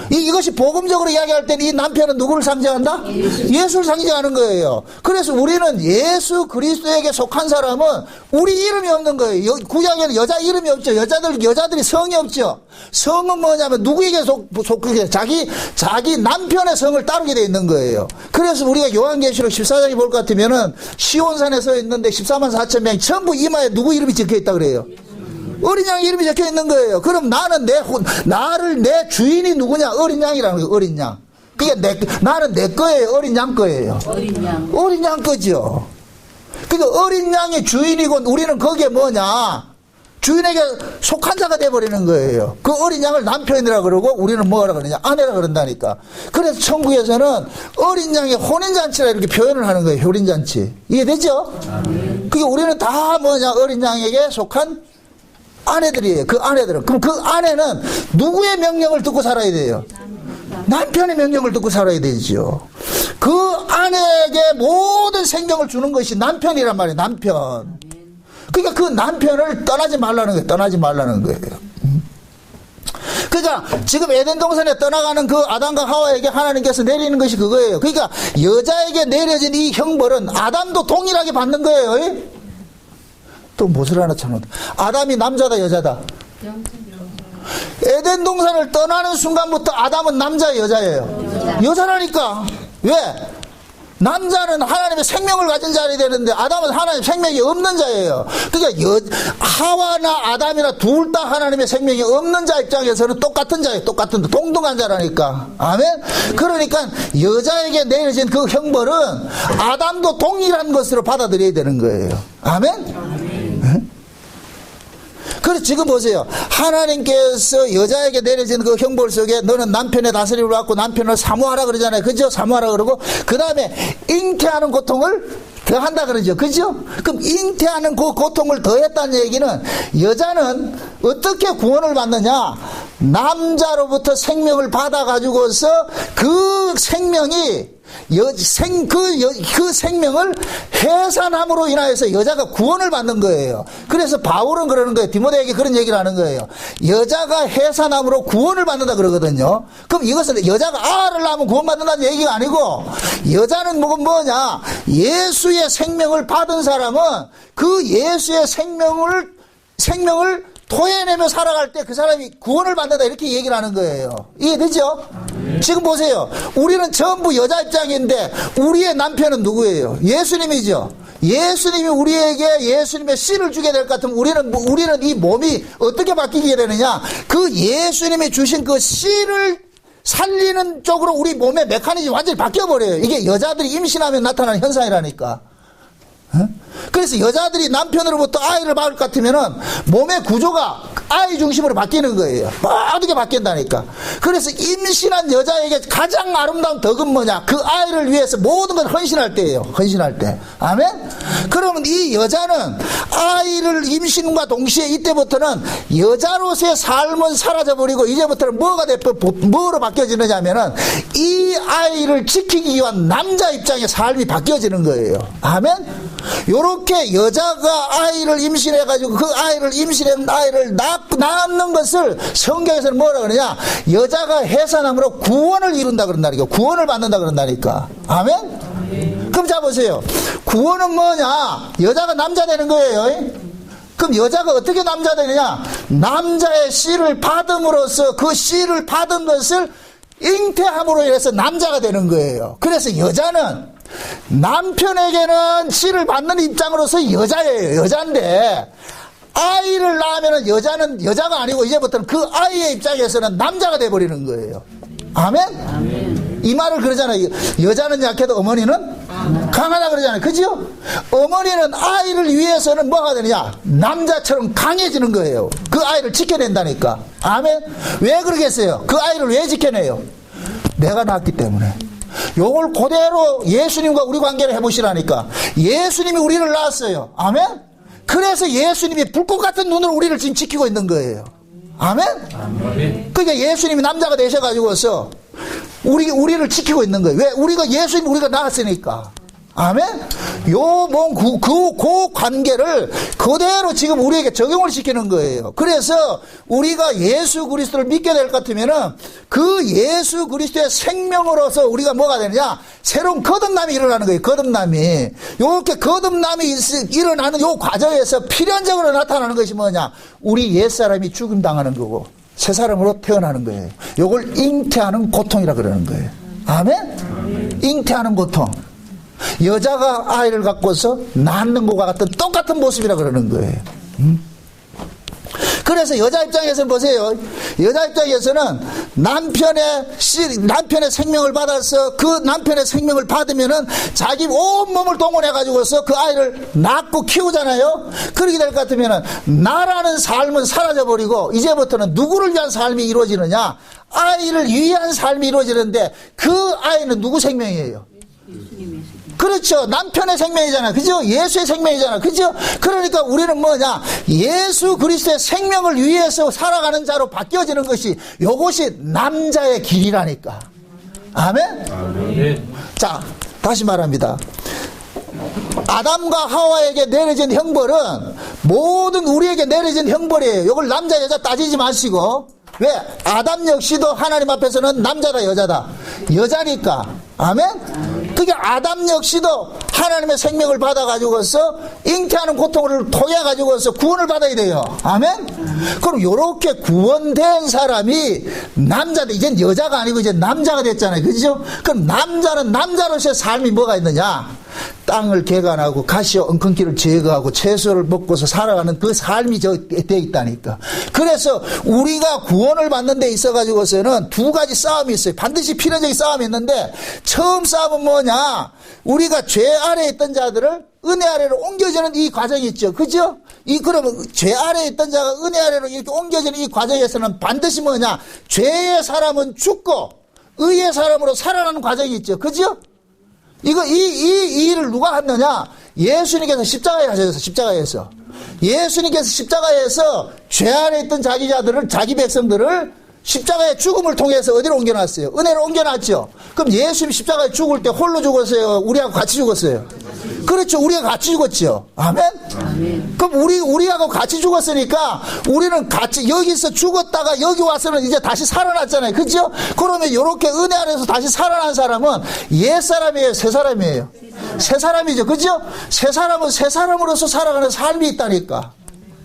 이것이 복음적으로 이야기할 때는 이 남편은 누구를 상징한다? 예수를 상징하는 거예요. 그래서 우리는 예수 그리스도에게 속한 사람은 우리 이름이 없는 거예요. 구약에는 여자 이름이 없죠. 여자들이 성이 없죠. 성은 뭐냐면 누구에게 속하게 자기 남편의 성을 따르게 돼 있는 거예요. 그래서 우리가 요한계시록 14장에 볼 것 같으면은 시온산에 서 있는데 14만 4천 명이 전부 이마에 누구 이름이 적혀 있다 그래요? 어린 양 이름이 적혀 있는 거예요. 그럼 나는 내 주인이 누구냐? 어린 양이라는 거예요. 어린 양. 그게 나는 내 거예요. 어린 양 거예요. 어린 양 거죠. 그러니까 어린 양이 주인이고 우리는 거기에 뭐냐? 주인에게 속한 자가 돼버리는 거예요. 그 어린 양을 남편이라 그러고 우리는 뭐라 그러냐? 아내라 그런다니까. 그래서 천국에서는 어린 양의 혼인잔치라 이렇게 표현을 하는 거예요. 혼인잔치. 이해되죠? 그게 우리는 다 뭐냐? 어린 양에게 속한 아내들이에요. 그 아내들은. 그럼 그 아내는 누구의 명령을 듣고 살아야 돼요? 남편의 명령을 듣고 살아야 되죠. 그 아내에게 모든 생명을 주는 것이 남편이란 말이에요. 남편. 그러니까 그 남편을 떠나지 말라는 거예요. 떠나지 말라는 거예요. 그러니까 지금 에덴 동산에 떠나가는 그 아담과 하와에게 하나님께서 내리는 것이 그거예요. 그러니까 여자에게 내려진 이 형벌은 아담도 동일하게 받는 거예요. 또 무엇을 하나 쳐놓다. 아담이 남자다 여자다? 에덴 동산을 떠나는 순간부터 아담은 남자 여자예요? 여자라니까. 왜? 남자는 하나님의 생명을 가진 자여야 되는데 아담은 하나님의 생명이 없는 자예요. 그러니까 하와나 아담이나 둘 다 하나님의 생명이 없는 자 입장에서는 똑같은 자예요. 똑같은 동등한 자라니까. 아멘. 그러니까 여자에게 내려진 그 형벌은 아담도 동일한 것으로 받아들여야 되는 거예요. 아멘. 그래서 지금 보세요. 하나님께서 여자에게 내려진 그 형벌 속에 너는 남편의 다스림을 받고 남편을 사모하라 그러잖아요. 그죠? 사모하라 그러고 그 다음에 잉태하는 고통을 더한다 그러죠. 그죠? 그럼 잉태하는 그 고통을 더했다는 얘기는 여자는 어떻게 구원을 받느냐? 남자로부터 생명을 받아가지고서 그 생명이 그 생명을 해산함으로 인하여서 여자가 구원을 받는 거예요. 그래서 바울은 그러는 거예요. 디모데에게 그런 얘기를 하는 거예요. 여자가 해산함으로 구원을 받는다 그러거든요. 그럼 이것은 여자가 알을 낳으면 구원받는다는 얘기가 아니고 여자는 뭐냐? 예수의 생명을 받은 사람은 그 예수의 생명을 토해내며 살아갈 때 그 사람이 구원을 받는다 이렇게 얘기를 하는 거예요. 이해되죠? 지금 보세요. 우리는 전부 여자 입장인데 우리의 남편은 누구예요? 예수님이죠. 예수님이 우리에게 예수님의 씨를 주게 될 것 같으면 우리는 이 몸이 어떻게 바뀌게 되느냐? 그 예수님이 주신 그 씨를 살리는 쪽으로 우리 몸의 메커니즘이 완전히 바뀌어버려요. 이게 여자들이 임신하면 나타나는 현상이라니까. 그래서 여자들이 남편으로부터 아이를 낳을 것 같으면은 몸의 구조가 아이 중심으로 바뀌는 거예요. 모든 게 바뀐다니까. 그래서 임신한 여자에게 가장 아름다운 덕은 뭐냐? 그 아이를 위해서 모든 걸 헌신할 때예요. 헌신할 때. 아멘? 그러면 이 여자는 아이를 임신과 동시에 이때부터는 여자로서의 삶은 사라져버리고 이제부터는 뭐로 바뀌어지느냐 하면은 이 아이를 지키기 위한 남자 입장의 삶이 바뀌어지는 거예요. 아멘? 요렇게 여자가 아이를 임신해가지고 그 임신한 아이를 낳는 것을 성경에서는 뭐라 그러냐? 여자가 해산함으로 구원을 이룬다 그런다니까. 구원을 받는다 그런다니까. 아멘? 그럼 자 보세요. 구원은 뭐냐? 여자가 남자 되는 거예요. 그럼 여자가 어떻게 남자 되느냐? 남자의 씨를 받음으로써 그 씨를 받은 것을 잉태함으로 인해서 남자가 되는 거예요. 그래서 여자는 남편에게는 씨를 받는 입장으로서 여자예요. 여자인데 아이를 낳으면 여자는 여자가 아니고 이제부터는 그 아이의 입장에서는 남자가 돼버리는 거예요. 아멘? 아멘. 이 말을 그러잖아요. 여자는 약해도 어머니는 강하다 그러잖아요. 그죠? 어머니는 아이를 위해서는 뭐가 되느냐? 남자처럼 강해지는 거예요. 그 아이를 지켜낸다니까. 아멘? 왜 그러겠어요? 그 아이를 왜 지켜내요? 내가 낳았기 때문에. 요걸 그대로 예수님과 우리 관계를 해보시라니까. 예수님이 우리를 낳았어요. 아멘? 그래서 예수님이 불꽃 같은 눈으로 우리를 지금 지키고 있는 거예요. 아멘? 그러니까 예수님이 남자가 되셔가지고서 우리를 지키고 있는 거예요. 왜? 우리가 낳았으니까. 아멘? 그 관계를 그대로 지금 우리에게 적용을 시키는 거예요. 그래서 우리가 예수 그리스도를 믿게 될 것 같으면은 그 예수 그리스도의 생명으로서 우리가 뭐가 되느냐? 새로운 거듭남이 일어나는 거예요. 거듭남이. 요렇게 거듭남이 일어나는 요 과정에서 필연적으로 나타나는 것이 뭐냐? 우리 옛사람이 죽임당하는 거고 새 사람으로 태어나는 거예요. 요걸 잉태하는 고통이라 그러는 거예요. 아멘? 잉태하는 고통. 여자가 아이를 갖고서 낳는 것과 같은 똑같은 모습이라 그러는 거예요. 그래서 여자 입장에서는 보세요. 여자 입장에서는 남편의 생명을 받아서 그 남편의 생명을 받으면은 자기 온몸을 동원해 가지고서 그 아이를 낳고 키우잖아요. 그렇게 될 것 같으면은 나라는 삶은 사라져 버리고 이제부터는 누구를 위한 삶이 이루어지느냐? 아이를 위한 삶이 이루어지는데 그 아이는 누구 생명이에요? 그렇죠. 남편의 생명이잖아. 그죠? 예수의 생명이잖아. 그죠? 그러니까 우리는 뭐냐? 예수 그리스도의 생명을 위해서 살아가는 자로 바뀌어지는 것이 요것이 남자의 길이라니까. 아멘? 아멘. 자, 다시 말합니다. 아담과 하와에게 내려진 형벌은 모든 우리에게 내려진 형벌이에요. 이걸 남자 여자 따지지 마시고. 왜? 아담 역시도 하나님 앞에서는 남자다 여자다. 여자니까. 아멘? 그게 아담 역시도 하나님의 생명을 받아가지고서 잉태하는 고통을 통해가지고서 구원을 받아야 돼요. 아멘? 그럼 요렇게 구원된 사람이 남자인데 이젠 여자가 아니고 이제 남자가 됐잖아요. 그죠? 그럼 남자는 남자로서의 삶이 뭐가 있느냐? 땅을 개간하고 가시와 엉겅퀴를 제거하고 채소를 먹고서 살아가는 그 삶이 돼 있다니까. 그래서 우리가 구원을 받는 데 있어가지고서는 두 가지 싸움이 있어요. 반드시 필연적인 싸움이 있는데 처음 싸움은 뭐냐? 우리가 죄 아래에 있던 자들을 은혜 아래로 옮겨지는 이 과정이 있죠. 그죠? 그러면 죄 아래에 있던 자가 은혜 아래로 이렇게 옮겨지는 이 과정에서는 반드시 뭐냐? 죄의 사람은 죽고 의의 사람으로 살아나는 과정이 있죠. 그죠? 이 일을 누가 했느냐? 예수님께서 십자가에 가셔서 십자가에서. 예수님께서 십자가에서 죄 안에 있던 자기 백성들을 십자가의 죽음을 통해서 어디로 옮겨놨어요? 은혜로 옮겨놨죠. 그럼 예수님 십자가에 죽을 때 홀로 죽었어요? 우리하고 같이 죽었어요? 그렇죠. 우리가 같이 죽었죠. 아멘? 아멘. 그럼 우리하고 같이 죽었으니까 우리는 같이 여기서 죽었다가 여기 와서는 이제 다시 살아났잖아요. 그죠? 그러면 이렇게 은혜 안에서 다시 살아난 사람은 옛 사람이에요? 새 사람이에요? 새 사람이죠. 그죠? 새 사람은 새 사람으로서 살아가는 삶이 있다니까.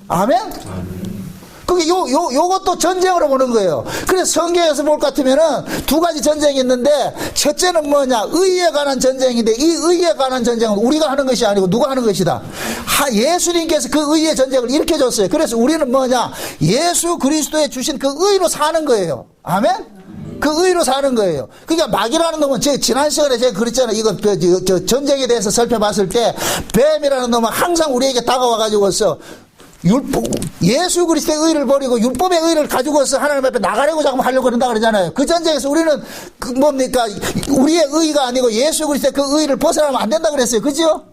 아멘? 아멘. 그게 요것도 전쟁으로 보는 거예요. 그래서 성경에서 볼 것 같으면은 두 가지 전쟁이 있는데 첫째는 뭐냐? 의에 관한 전쟁인데 이 의에 관한 전쟁은 우리가 하는 것이 아니고 누가 하는 것이다? 예수님께서 그 의의 전쟁을 일으켜줬어요. 그래서 우리는 뭐냐? 예수 그리스도에 주신 그 의로 사는 거예요. 아멘? 그 의로 사는 거예요. 그러니까 마귀라는 놈은 지난 시간에 제가 그랬잖아요. 이거 전쟁에 대해서 살펴봤을 때 뱀이라는 놈은 항상 우리에게 다가와가지고서 예수 그리스도의 의를 버리고 율법의 의를 가지고서 하나님 앞에 나가려고 자꾸 하려고 그런다 그러잖아요. 그 전쟁에서 우리는 뭡니까? 우리의 의가 아니고 예수 그리스도의 그 의를 벗어나면 안 된다 그랬어요. 그죠?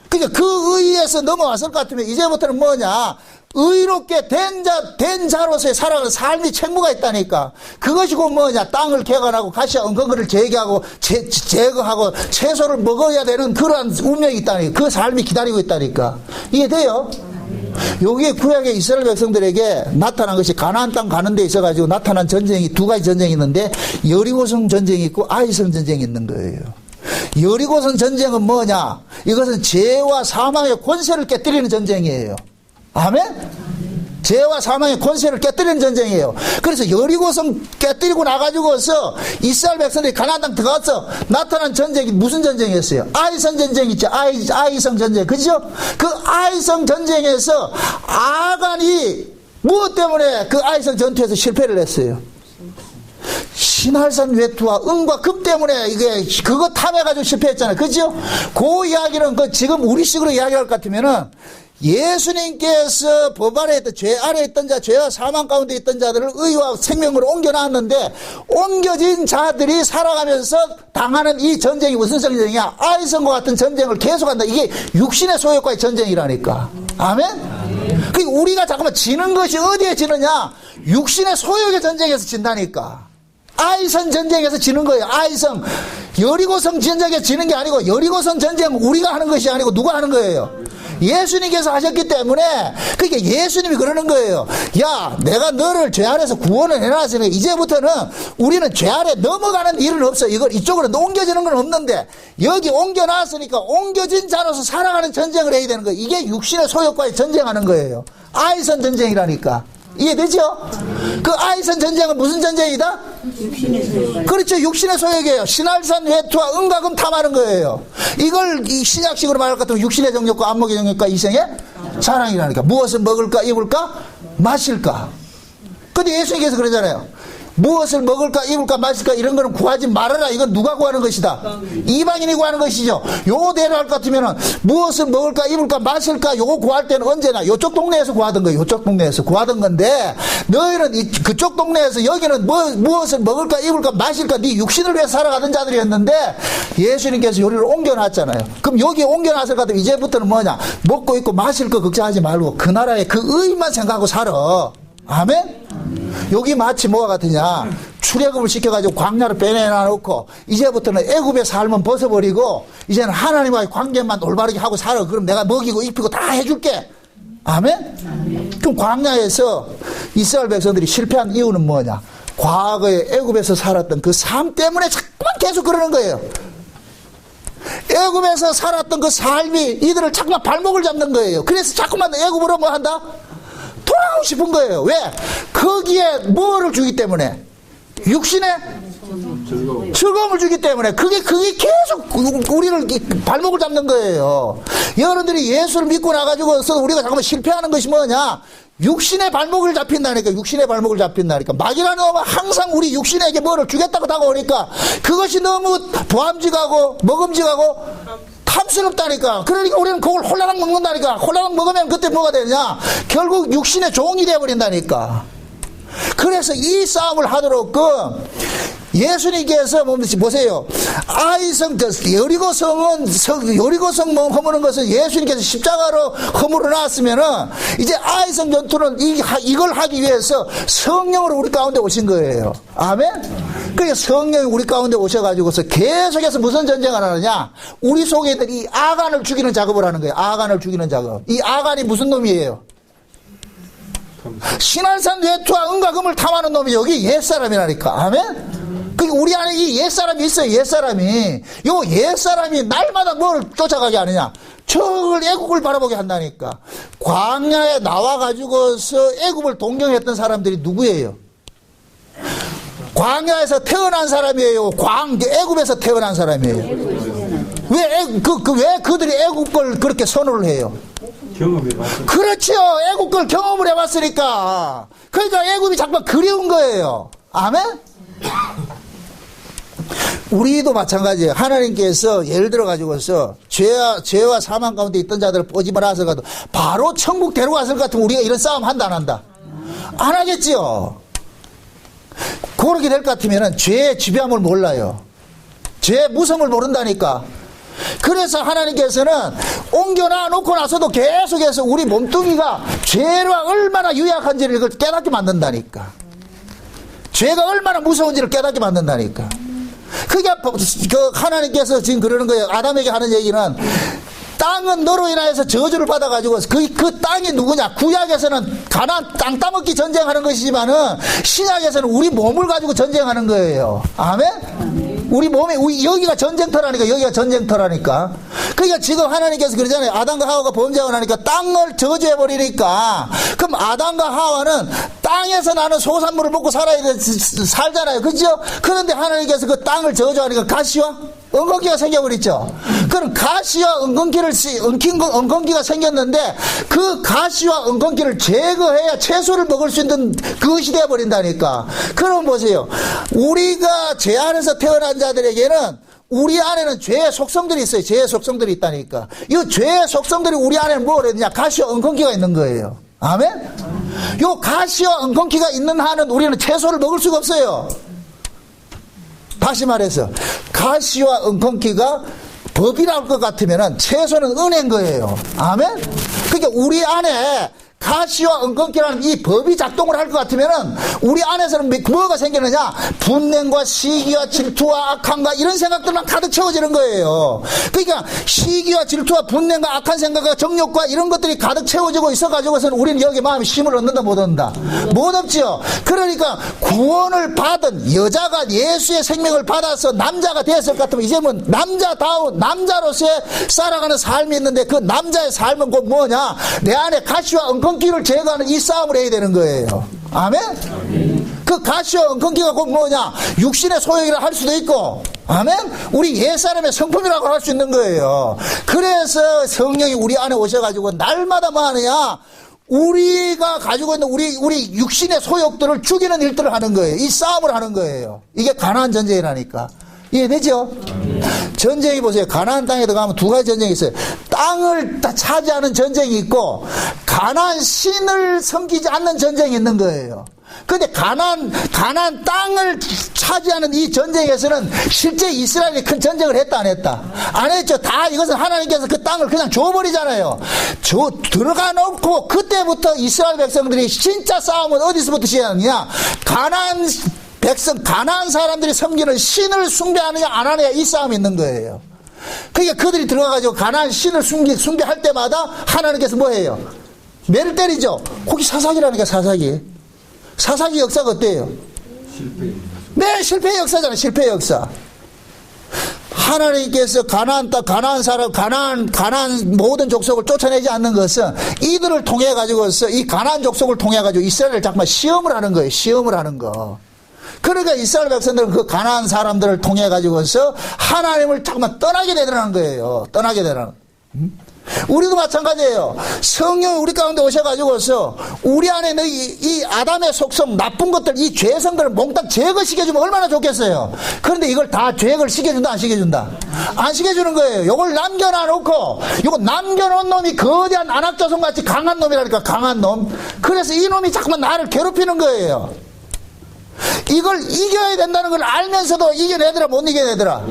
그러니까 그 의에서 넘어왔을 것 같으면 이제부터는 뭐냐? 의롭게 된 자로서의 살아가는 삶이 책무가 있다니까. 그것이 곧 뭐냐? 땅을 개간하고 가시와 엉겅퀴를 제거하고 채소를 먹어야 되는 그러한 운명이 있다니까. 그 삶이 기다리고 있다니까. 이해돼요? 여기에 구약의 이스라엘 백성들에게 나타난 것이 가나안 땅 가는 데 있어가지고 나타난 전쟁이 두 가지 전쟁이 있는데 여리고성 전쟁이 있고 아이성 전쟁이 있는 거예요. 여리고성 전쟁은 뭐냐? 이것은 죄와 사망의 권세를 깨뜨리는 전쟁이에요. 아멘? 죄와 사망의 권세를 깨뜨리는 전쟁이에요. 그래서 여리고성 깨뜨리고 나가지고서 이스라엘 백성들이 가나안 땅 들어가서 나타난 전쟁이 무슨 전쟁이었어요? 아이성 전쟁 있죠. 아이성 전쟁. 그죠? 그 아이성 전쟁에서 아간이 무엇 때문에 그 아이성 전투에서 실패를 했어요? 신할산 외투와 은과 금 때문에 이게 그거 탐해가지고 실패했잖아요. 그죠? 그 이야기는 지금 우리식으로 이야기할 것 같으면은 예수님께서 법 아래 있던 죄 아래 있던 자, 죄와 사망 가운데 있던 자들을 의와 생명으로 옮겨놨는데 옮겨진 자들이 살아가면서 당하는 이 전쟁이 무슨 전쟁이야? 아이성과 같은 전쟁을 계속한다. 이게 육신의 소욕과의 전쟁이라니까. 아멘? 그러니까 우리가 잠깐만 지는 것이 어디에 지느냐? 육신의 소욕의 전쟁에서 진다니까. 아이성 전쟁에서 지는 거예요. 아이성. 여리고성 전쟁에 지는 게 아니고 여리고성 전쟁은 우리가 하는 것이 아니고 누가 하는 거예요? 예수님께서 하셨기 때문에 그러니까 예수님이 그러는 거예요. 야, 내가 너를 죄 아래서 구원을 해놨으니 이제부터는 우리는 죄 아래 넘어가는 일은 없어. 이걸 이쪽으로 옮겨지는 건 없는데 여기 옮겨놨으니까 옮겨진 자로서 살아가는 전쟁을 해야 되는 거예요. 이게 육신의 소욕과의 전쟁하는 거예요. 아이선 전쟁이라니까. 이해되죠? 그 아이선 전쟁은 무슨 전쟁이다? 육신의 소욕. 그렇죠. 육신의 소욕이에요. 신할산 외투와 은과 금 탐하는 거예요. 이걸 이 신약식으로 말할 것 같으면 육신의 정욕과 안목의 정욕과 이생의 자랑이라니까. 무엇을 먹을까 입을까 마실까. 근데 예수님께서 그러잖아요. 무엇을 먹을까 입을까 마실까 이런 거는 구하지 말아라. 이건 누가 구하는 것이다? 이방인이 구하는 것이죠. 요거 대로 할 것 같으면 무엇을 먹을까 입을까 마실까 요거 구할 때는 언제나 요쪽 동네에서 구하던 거예요. 요쪽 동네에서 구하던 건데 너희는 그쪽 동네에서 여기는 무엇을 먹을까 입을까 마실까 네 육신을 위해 살아가던 자들이었는데 예수님께서 요리를 옮겨놨잖아요. 그럼 여기 옮겨놨을 것 같으면 이제부터는 뭐냐? 먹고 입고 마실 거 걱정하지 말고 그 나라의 그 의만 생각하고 살아. 아멘? 여기 마치 뭐가 같으냐? 출애굽을 시켜가지고 광야를 빼내놔놓고 이제부터는 애굽의 삶은 벗어버리고 이제는 하나님과의 관계만 올바르게 하고 살아. 그럼 내가 먹이고 입히고 다 해줄게. 아멘? 그럼 광야에서 이스라엘 백성들이 실패한 이유는 뭐냐? 과거에 애굽에서 살았던 그 삶 때문에 자꾸만 계속 그러는 거예요. 애굽에서 살았던 그 삶이 이들을 자꾸만 발목을 잡는 거예요. 그래서 자꾸만 애굽으로 뭐 한다? 돌아가고 싶은 거예요. 왜? 거기에 뭐를 주기 때문에? 육신의 즐거움을 주기 때문에 그게 계속 우리를 발목을 잡는 거예요. 여러분들이 예수를 믿고 나가지고서 우리가 잠깐만 실패하는 것이 뭐냐? 육신의 발목을 잡힌다니까. 육신의 발목을 잡힌다니까. 마귀라는 놈은 항상 우리 육신에게 뭐를 주겠다고 다가오니까 그것이 너무 보암직하고 먹음직하고 탐스럽다니까. 그러니까 우리는 그걸 홀라당 먹는다니까. 홀라당 먹으면 그때 뭐가 되냐? 결국 육신의 종이 되어버린다니까. 그래서 이 싸움을 하도록 예수님께서 보세요. 아이성, 여리고성 허무는 것은 예수님께서 십자가로 허물어 놨으면은 이제 아이성 전투는 이걸 하기 위해서 성령으로 우리 가운데 오신 거예요. 아멘? 그러니까 성령이 우리 가운데 오셔가지고서 계속해서 무슨 전쟁을 하느냐? 우리 속에 있는 이 아간을 죽이는 작업을 하는 거예요. 아간을 죽이는 작업. 이 아간이 무슨 놈이에요? 신할산 외투와 은과 금을 탐하는 놈이 여기 옛사람이라니까. 아멘? 그러니까 우리 안에 이 옛사람이 있어요. 옛사람이. 요 옛사람이 날마다 뭘 쫓아가게 하느냐? 저걸 애국을 바라보게 한다니까. 광야에 나와가지고서 애국을 동경했던 사람들이 누구예요? 광야에서 태어난 사람이에요. 애국에서 태어난 사람이에요. 왜 그들이 애국을 그렇게 선호를 해요? 경험해봤어요. 그렇죠. 애국을 경험을 해봤으니까. 그러니까 애국이 자꾸 그리운 거예요. 아멘? 우리도 마찬가지예요. 하나님께서 예를 들어가지고서 죄와 사망 가운데 있던 자들을 꼬집어놔서 가도 바로 천국 데려갔을 것 같으면 우리가 이런 싸움 한다 안 한다? 안 하겠지요. 그렇게 될 것 같으면 죄의 지배함을 몰라요. 죄의 무성을 모른다니까. 그래서 하나님께서는 옮겨놔 놓고 나서도 계속해서 우리 몸뚱이가 죄가 얼마나 유약한지를 이걸 깨닫게 만든다니까. 죄가 얼마나 무서운지를 깨닫게 만든다니까. 그게 하나님께서 지금 그러는 거예요. 아담에게 하는 얘기는 땅은 너로 인하여서 저주를 받아가지고 그 땅이 누구냐? 구약에서는 가나안 땅 따먹기 전쟁하는 것이지만은 신약에서는 우리 몸을 가지고 전쟁하는 거예요. 아멘? 우리 몸에 여기가 전쟁터라니까. 여기가 전쟁터라니까. 그러니까 지금 하나님께서 그러잖아요. 아담과 하와가 범죄하고 나니까 땅을 저주해버리니까 그럼 아담과 하와는 땅에서 나는 소산물을 먹고 살잖아요. 그죠? 그런데 하나님께서 그 땅을 저주하니까 가시와 엉겅퀴가 생겨버렸죠. 그럼 가시와 엉겅퀴가 생겼는데 그 가시와 엉겅퀴를 제거해야 채소를 먹을 수 있는 그것이 되어버린다니까. 그럼 보세요. 우리가 죄 안에서 태어난 자들에게는 우리 안에는 죄의 속성들이 있어요. 죄의 속성들이 있다니까. 이 죄의 속성들이 우리 안에는 뭐가 있느냐? 가시와 엉겅퀴가 있는 거예요. 아멘? 요 가시와 엉겅퀴가 있는 한은 우리는 채소를 먹을 수가 없어요. 다시 말해서 가시와 엉겅퀴가 법이라 할 것 같으면 채소는 은혜인 거예요. 아멘? 그러니까 우리 안에 가시와 엉겅퀴라는 이 법이 작동을 할 것 같으면 우리 안에서는 뭐가 생기느냐? 분냄과 시기와 질투와 악함과 이런 생각들만 가득 채워지는 거예요. 그러니까 시기와 질투와 분냄과 악한 생각과 정욕과 이런 것들이 가득 채워지고 있어가지고서는 우리는 여기 마음에 힘을 얻는다 못 얻는다? 못 얻지요. 그러니까 구원을 받은 여자가 예수의 생명을 받아서 남자가 되었을 것 같으면 이제는 남자다운 남자로서의 살아가는 삶이 있는데 그 남자의 삶은 곧 뭐냐? 내 안에 가시와 엉겅퀴를 제거하는 이 싸움을 해야 되는 거예요. 아멘? 그 가시와 엉겅퀴가 곧 뭐냐? 육신의 소욕이라 할 수도 있고, 아멘? 우리 옛사람의 성품이라고 할 수 있는 거예요. 그래서 성령이 우리 안에 오셔가지고 날마다 뭐 하느냐? 우리가 가지고 있는 우리 육신의 소욕들을 죽이는 일들을 하는 거예요. 이 싸움을 하는 거예요. 이게 가나안 전쟁이라니까. 이해되죠? 전쟁이 보세요. 가나안 땅에 들어가면 두 가지 전쟁이 있어요. 땅을 차지하는 전쟁이 있고 가나안 신을 섬기지 않는 전쟁이 있는 거예요. 근데 가나안 땅을 차지하는 이 전쟁에서는 실제 이스라엘이 큰 전쟁을 했다 안 했다? 안 했죠. 다 이것은 하나님께서 그 땅을 그냥 줘버리잖아요. 들어가 놓고 그때부터 이스라엘 백성들이 진짜 싸움은 어디서부터 시작하느냐? 가나안 사람들이 섬기는 신을 숭배하느냐 안 하느냐 이 싸움이 있는 거예요. 그러니까 그들이 들어가가지고 가나안 신을 숭배할 때마다 하나님께서 뭐 해요? 매를 때리죠. 거기 사사기라니까 사사기 역사가 어때요? 네, 실패의 역사잖아요. 실패의 역사. 하나님께서 가나안 모든 족속을 쫓아내지 않는 것은 이들을 통해 가지고서 이 가나안 족속을 통해 가지고 이스라엘을 잠깐 시험을 하는 거예요. 시험을 하는 거. 그러니까 이스라엘 백성들은 그 가나안 사람들을 통해 가지고서 하나님을 잠깐만 떠나게 되더라는 거예요. 떠나게 되더라는. 우리도 마찬가지예요. 성령이 우리 가운데 오셔가지고서 우리 안에 있는 이 아담의 속성, 나쁜 것들, 이 죄성들을 몽땅 제거시켜주면 얼마나 좋겠어요. 그런데 이걸 다 제거를 시켜준다, 안 시켜준다? 안 시켜주는 거예요. 이걸 남겨놔놓고, 이거 남겨놓은 놈이 거대한 안악자손같이 강한 놈이라니까, 강한 놈. 그래서 이 놈이 자꾸만 나를 괴롭히는 거예요. 이걸 이겨야 된다는 걸 알면서도 이겨내더라, 못 이겨내더라?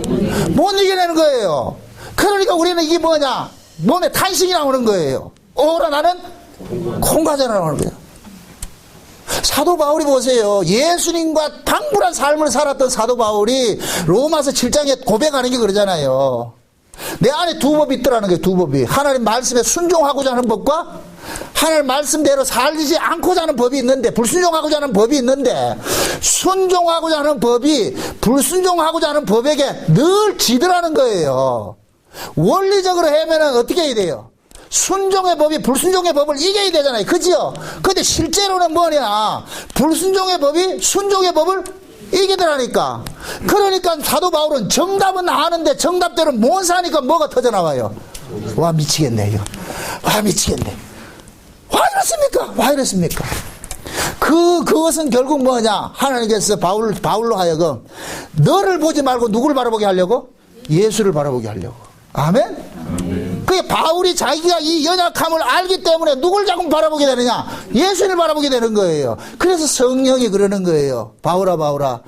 못 이겨내는 거예요. 그러니까 우리는 이게 뭐냐? 몸에 탄식이 나오는 거예요. 오라 나는 콩과자라 나오는 거예요. 사도 바울이 보세요. 예수님과 당불한 삶을 살았던 사도 바울이 로마서 7장에 고백하는 게 그러잖아요. 내 안에 두 법이 있더라는 거예요. 두 법이. 하나님 말씀에 순종하고자 하는 법과 하나님 말씀대로 살지 않고자 하는 법이 있는데, 불순종하고자 하는 법이 있는데, 순종하고자 하는 법이 불순종하고자 하는 법에게 늘 지더라는 거예요. 원리적으로 하면은 어떻게 해야 돼요? 순종의 법이 불순종의 법을 이겨야 되잖아요. 그죠? 근데 실제로는 뭐냐? 불순종의 법이 순종의 법을 이기더라니까. 그러니까 사도 바울은 정답은 아는데 정답대로 못 사니까 뭐가 터져나와요? 와, 미치겠네, 이거. 와, 미치겠네. 와, 이렇습니까? 와, 이렇습니까? 그것은 결국 뭐냐? 하나님께서 바울로 하여금 너를 보지 말고 누구를 바라보게 하려고? 예수를 바라보게 하려고. 아멘? 그게 바울이 자기가 이 연약함을 알기 때문에 누굴 자꾸 바라보게 되느냐? 예수를 바라보게 되는 거예요. 그래서 성령이 그러는 거예요. 바울아.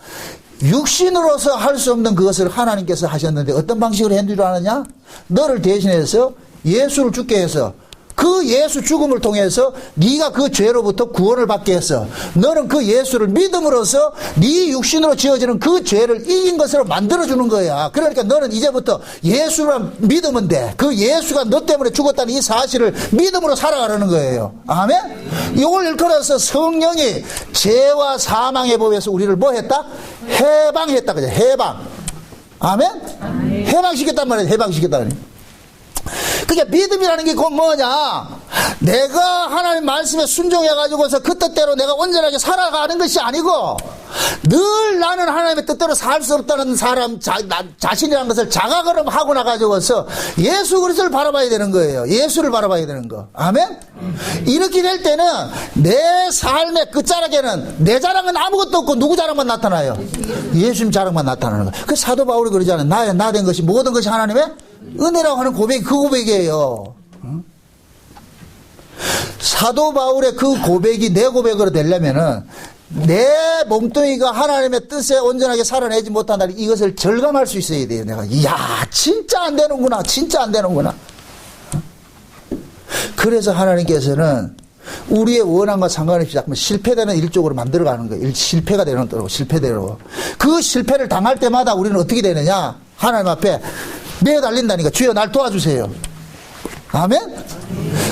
육신으로서 할 수 없는 그것을 하나님께서 하셨는데 어떤 방식으로 핸들을 하느냐? 너를 대신해서 예수를 죽게 해서 그 예수 죽음을 통해서 네가 그 죄로부터 구원을 받게 했어. 너는 그 예수를 믿음으로써 네 육신으로 지어지는 그 죄를 이긴 것으로 만들어주는 거야. 그러니까 너는 이제부터 예수를 믿으면 돼. 그 예수가 너 때문에 죽었다는 이 사실을 믿음으로 살아가라는 거예요. 아멘? 이걸 일컬어서 성령이 죄와 사망의 법에서 우리를 뭐 했다? 해방했다. 그죠? 해방. 아멘? 해방시켰단 말이에요. 해방시켰다니. 그게 믿음이라는 게 곧 뭐냐? 내가 하나님 말씀에 순종해가지고서 그 뜻대로 내가 온전하게 살아가는 것이 아니고 늘 나는 하나님의 뜻대로 살 수 없다는 사람 자신이라는 것을 자각을 하고 나가지고서 예수 그리스도를 바라봐야 되는 거예요. 예수를 바라봐야 되는 거. 아멘? 이렇게 될 때는 내 삶의 끝자락에는 내 자랑은 아무것도 없고 누구 자랑만 나타나요? 예수님 자랑만 나타나는 거예요. 그 사도 바울이 그러잖아요. 나 된 것이 모든 것이 하나님의 은혜라고 하는 고백이 그 고백이에요. 사도 바울의 그 고백이 내 고백으로 되려면은 내 몸뚱이가 하나님의 뜻에 온전하게 살아내지 못한다는 이것을 절감할 수 있어야 돼요. 내가 이야 진짜 안 되는구나. 진짜 안 되는구나. 그래서 하나님께서는 우리의 원함과 상관없이 자꾸 실패되는 일 쪽으로 만들어가는 거예요. 실패가 되는 대로 실패대로. 그 실패를 당할 때마다 우리는 어떻게 되느냐. 하나님 앞에 매달린다니까. 주여 날 도와주세요. 아멘?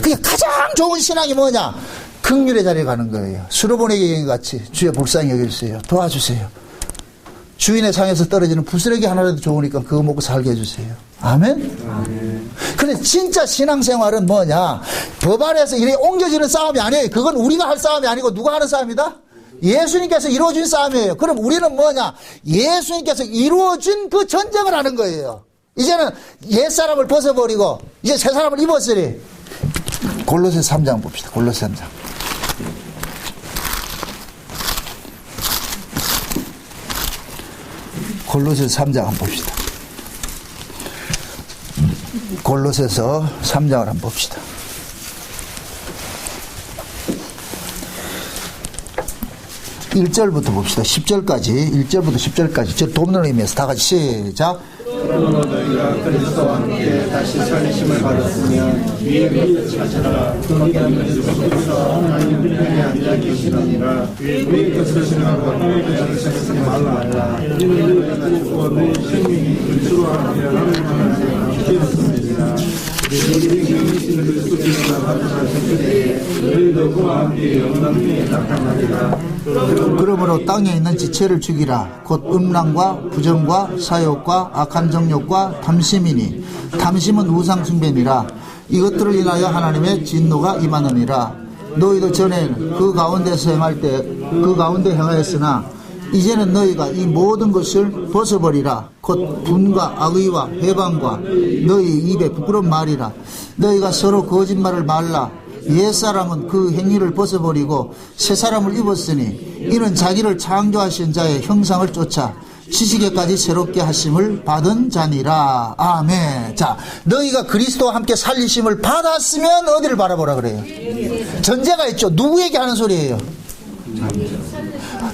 그게 가장 좋은 신앙이 뭐냐? 긍휼의 자리에 가는 거예요. 수로보내기 여행 같이 주여 불쌍히 여겨주세요. 도와주세요. 주인의 상에서 떨어지는 부스러기 하나라도 좋으니까 그거 먹고 살게 해주세요. 아멘? 그래 진짜 신앙생활은 뭐냐? 법 아래에서 이렇게 옮겨지는 싸움이 아니에요. 그건 우리가 할 싸움이 아니고 누가 하는 싸움이다? 예수님께서 이루어진 싸움이에요. 그럼 우리는 뭐냐? 예수님께서 이루어진 그 전쟁을 하는 거예요. 이제는 옛사람을 벗어버리고 이제 새 사람을 입었으니 골로새 3장 봅시다. 골로새 3장. 골로새 3장 한번 봅시다. 골로새서 3장을 한번 봅시다. 1절부터 봅시다. 10절까지 1절부터 10절까지 저 돕는 의미에서 다 같이 시작. 그러므로 너희가 그리스도와 함께 다시 살리심을 받았으면 위에 것을 찾아라. 거기 그리스도께서 하나님 편에 앉아 계시느니라. 위에 것을 생각하고 땅의 것을 생각하지 말라. 이는 너희가 죽고 너희 생명이 그리스도와 함께 하나님 안에서 되었습니다. 너희들이 계시는 그리스도께서 나타나실 때에 너희도 그와 함께 영광에 나타나리라. 그러므로 땅에 있는 지체를 죽이라. 곧 음란과 부정과 사욕과 악한 정욕과 탐심이니 탐심은 우상 숭배니라. 이것들을 인하여 하나님의 진노가 임하느니라. 너희도 전에 그 가운데서 행할 때 그 가운데 행하였으나 이제는 너희가 이 모든 것을 벗어버리라. 곧 분과 악의와 해방과 너희 입에 부끄러운 말이라. 너희가 서로 거짓말을 말라. 옛사람은 그 행위를 벗어버리고 새사람을 입었으니 이는 자기를 창조하신 자의 형상을 쫓아 지식에까지 새롭게 하심을 받은 자니라. 아멘. 자, 너희가 그리스도와 함께 살리심을 받았으면 어디를 바라보라 그래요? 전제가 있죠. 누구에게 하는 소리예요?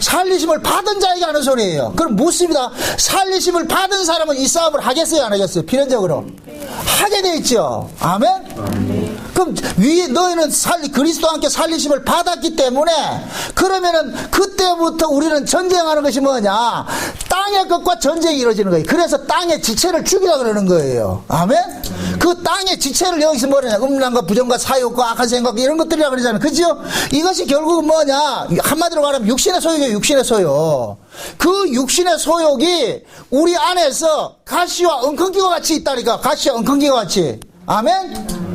살리심을 받은 자에게 하는 소리예요. 그럼 묻습니다. 살리심을 받은 사람은 이 싸움을 하겠어요, 안 하겠어요? 필연적으로 하게 돼 있죠. 아멘? 그럼 위에 너희는 그리스도와 함께 살리심을 받았기 때문에 그러면은 그때부터 우리는 전쟁하는 것이 뭐냐? 땅의 것과 전쟁이 이루어지는 거예요. 그래서 땅의 지체를 죽이라 그러는 거예요. 아멘? 그 땅의 지체를 여기서 뭐냐? 음란과 부정과 사욕과 악한 생각 이런 것들이라 그러잖아요. 그죠? 이것이 결국은 뭐냐? 한마디로 말하면 육신의 소욕이에요. 육신의 소욕. 그 육신의 소욕이 우리 안에서 가시와 엉겅퀴와 같이 있다니까. 가시와 엉겅퀴와 같이. 아멘?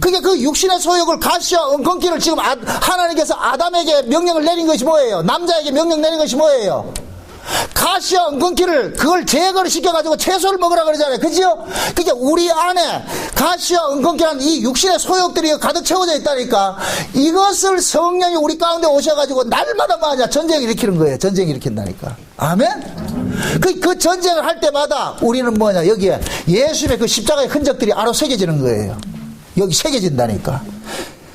그게 그 육신의 소욕을 가시와 엉겅퀴를 지금 하나님께서 아담에게 명령을 내린 것이 뭐예요? 남자에게 명령 내린 것이 뭐예요? 가시와 엉겅퀴를 그걸 제거를 시켜가지고 채소를 먹으라 그러잖아요. 그죠? 그게 우리 안에 가시와 엉겅퀴라는 이 육신의 소욕들이 가득 채워져 있다니까. 이것을 성령이 우리 가운데 오셔가지고 날마다 뭐하냐? 전쟁을 일으키는 거예요. 전쟁을 일으킨다니까. 아멘? 그 전쟁을 할 때마다 우리는 뭐냐? 여기에 예수님의 그 십자가의 흔적들이 알아 새겨지는 거예요. 여기 새겨진다니까.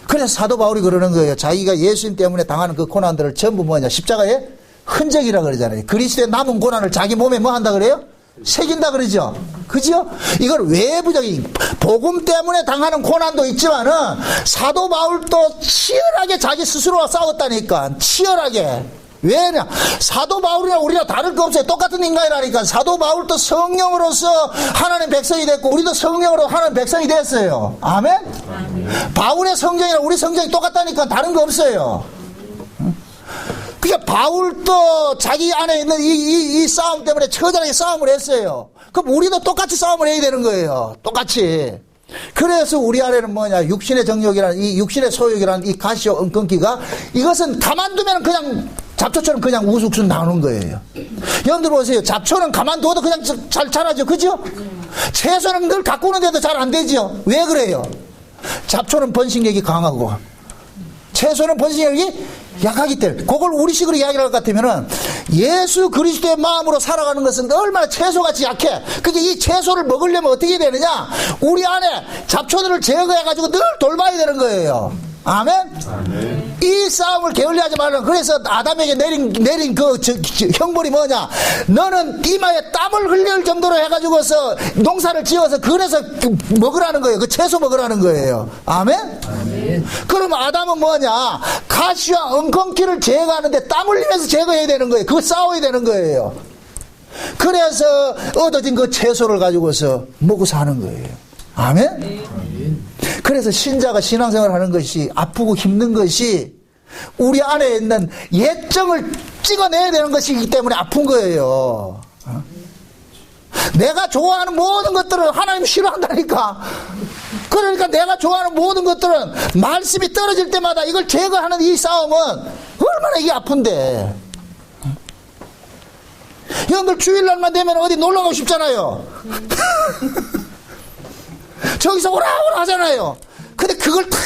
그래서 사도 바울이 그러는 거예요. 자기가 예수님 때문에 당하는 그 고난들을 전부 뭐냐? 십자가의 흔적이라 그러잖아요. 그리스도의 남은 고난을 자기 몸에 뭐 한다 그래요? 새긴다 그러죠. 그죠? 이걸 외부적인 복음 때문에 당하는 고난도 있지만은 사도 바울도 치열하게 자기 스스로와 싸웠다니까. 치열하게. 왜냐? 사도 바울이나 우리나 다를 거 없어요. 똑같은 인간이라니까. 사도 바울도 성령으로서 하나님 백성이 됐고 우리도 성령으로 하나님 백성이 됐어요. 아멘? 바울의 성경이랑 우리 성경이 똑같다니까. 다른 거 없어요. 그러니까 바울도 자기 안에 있는 이 싸움 때문에 처절하게 싸움을 했어요. 그럼 우리도 똑같이 싸움을 해야 되는 거예요. 똑같이. 그래서 우리 안에는 뭐냐, 육신의 정욕이라는, 이 육신의 소욕이라는 이 가시와 엉겅퀴가, 이것은 가만두면 그냥 잡초처럼 그냥 우쑥쑥 나오는 거예요. 여러분들 보세요. 잡초는 가만둬도 그냥 잘 자라죠. 그죠? 채소는 늘 가꾸는데도 잘 안 되죠. 왜 그래요? 잡초는 번식력이 강하고 채소는 번식력이 약하기 때문에. 그걸 우리식으로 이야기를 할 것 같으면은, 예수 그리스도의 마음으로 살아가는 것은 얼마나 채소같이 약해. 그게 이 채소를 먹으려면 어떻게 되느냐, 우리 안에 잡초들을 제거해 가지고 늘 돌봐야 되는 거예요. 아멘? 아멘. 이 싸움을 게을리하지 말라. 그래서 아담에게 내린 그 형벌이 뭐냐, 너는 이마에 땀을 흘릴 정도로 해가지고서 농사를 지어서 그래서 먹으라는 거예요. 그 채소 먹으라는 거예요. 아멘? 아멘. 그럼 아담은 뭐냐, 가시와 엉겅퀴를 제거하는데 땀 흘리면서 제거해야 되는 거예요. 그거 싸워야 되는 거예요. 그래서 얻어진 그 채소를 가지고서 먹고 사는 거예요. 아멘? 아멘. 그래서 신자가 신앙생활을 하는 것이, 아프고 힘든 것이 우리 안에 있는 예정을 찍어내야 되는 것이기 때문에 아픈 거예요. 내가 좋아하는 모든 것들은 하나님 싫어한다니까. 그러니까 내가 좋아하는 모든 것들은 말씀이 떨어질 때마다 이걸 제거하는 이 싸움은 얼마나 이게 아픈데. 여러분들 주일날만 되면 어디 놀러 가고 싶잖아요. 저기서 오라오라 하잖아요. 근데 그걸 다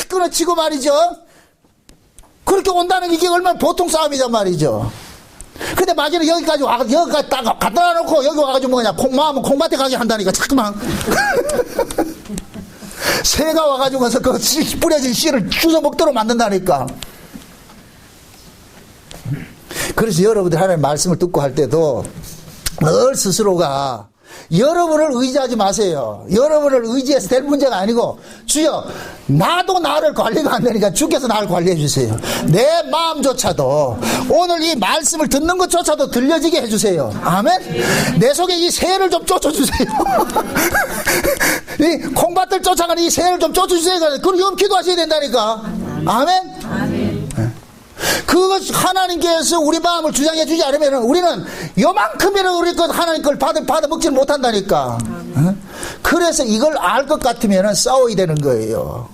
끊어치고 말이죠, 그렇게 온다는 게 이게 얼마나 보통 싸움이란 말이죠. 근데 마지막에 여기까지 딱 갖다 놓고 여기 와가지고 뭐냐, 마음은 콩밭에 가게 한다니까. 자꾸만 새가 와가지고서 그 뿌려진 씨를 주워 먹도록 만든다니까. 그래서 여러분들 하나님의 말씀을 듣고 할 때도 늘 스스로가 여러분을 의지하지 마세요. 여러분을 의지해서 될 문제가 아니고, 주여, 나도 나를 관리가 안 되니까 주께서 나를 관리해 주세요. 내 마음조차도, 오늘 이 말씀을 듣는 것조차도 들려지게 해주세요. 아멘? 내 속에 이 새를 좀 쫓아주세요. 이 콩밭을 쫓아가는 이 새를 좀 쫓아주세요. 그럼 기도하셔야 된다니까. 아멘? 아멘. 그것 하나님께서 우리 마음을 주장해 주지 않으면 우리는 요만큼이라도 우리 것 하나님 걸 받아 먹지를 못한다니까. 그래서 이걸 알 것 같으면 싸워야 되는 거예요.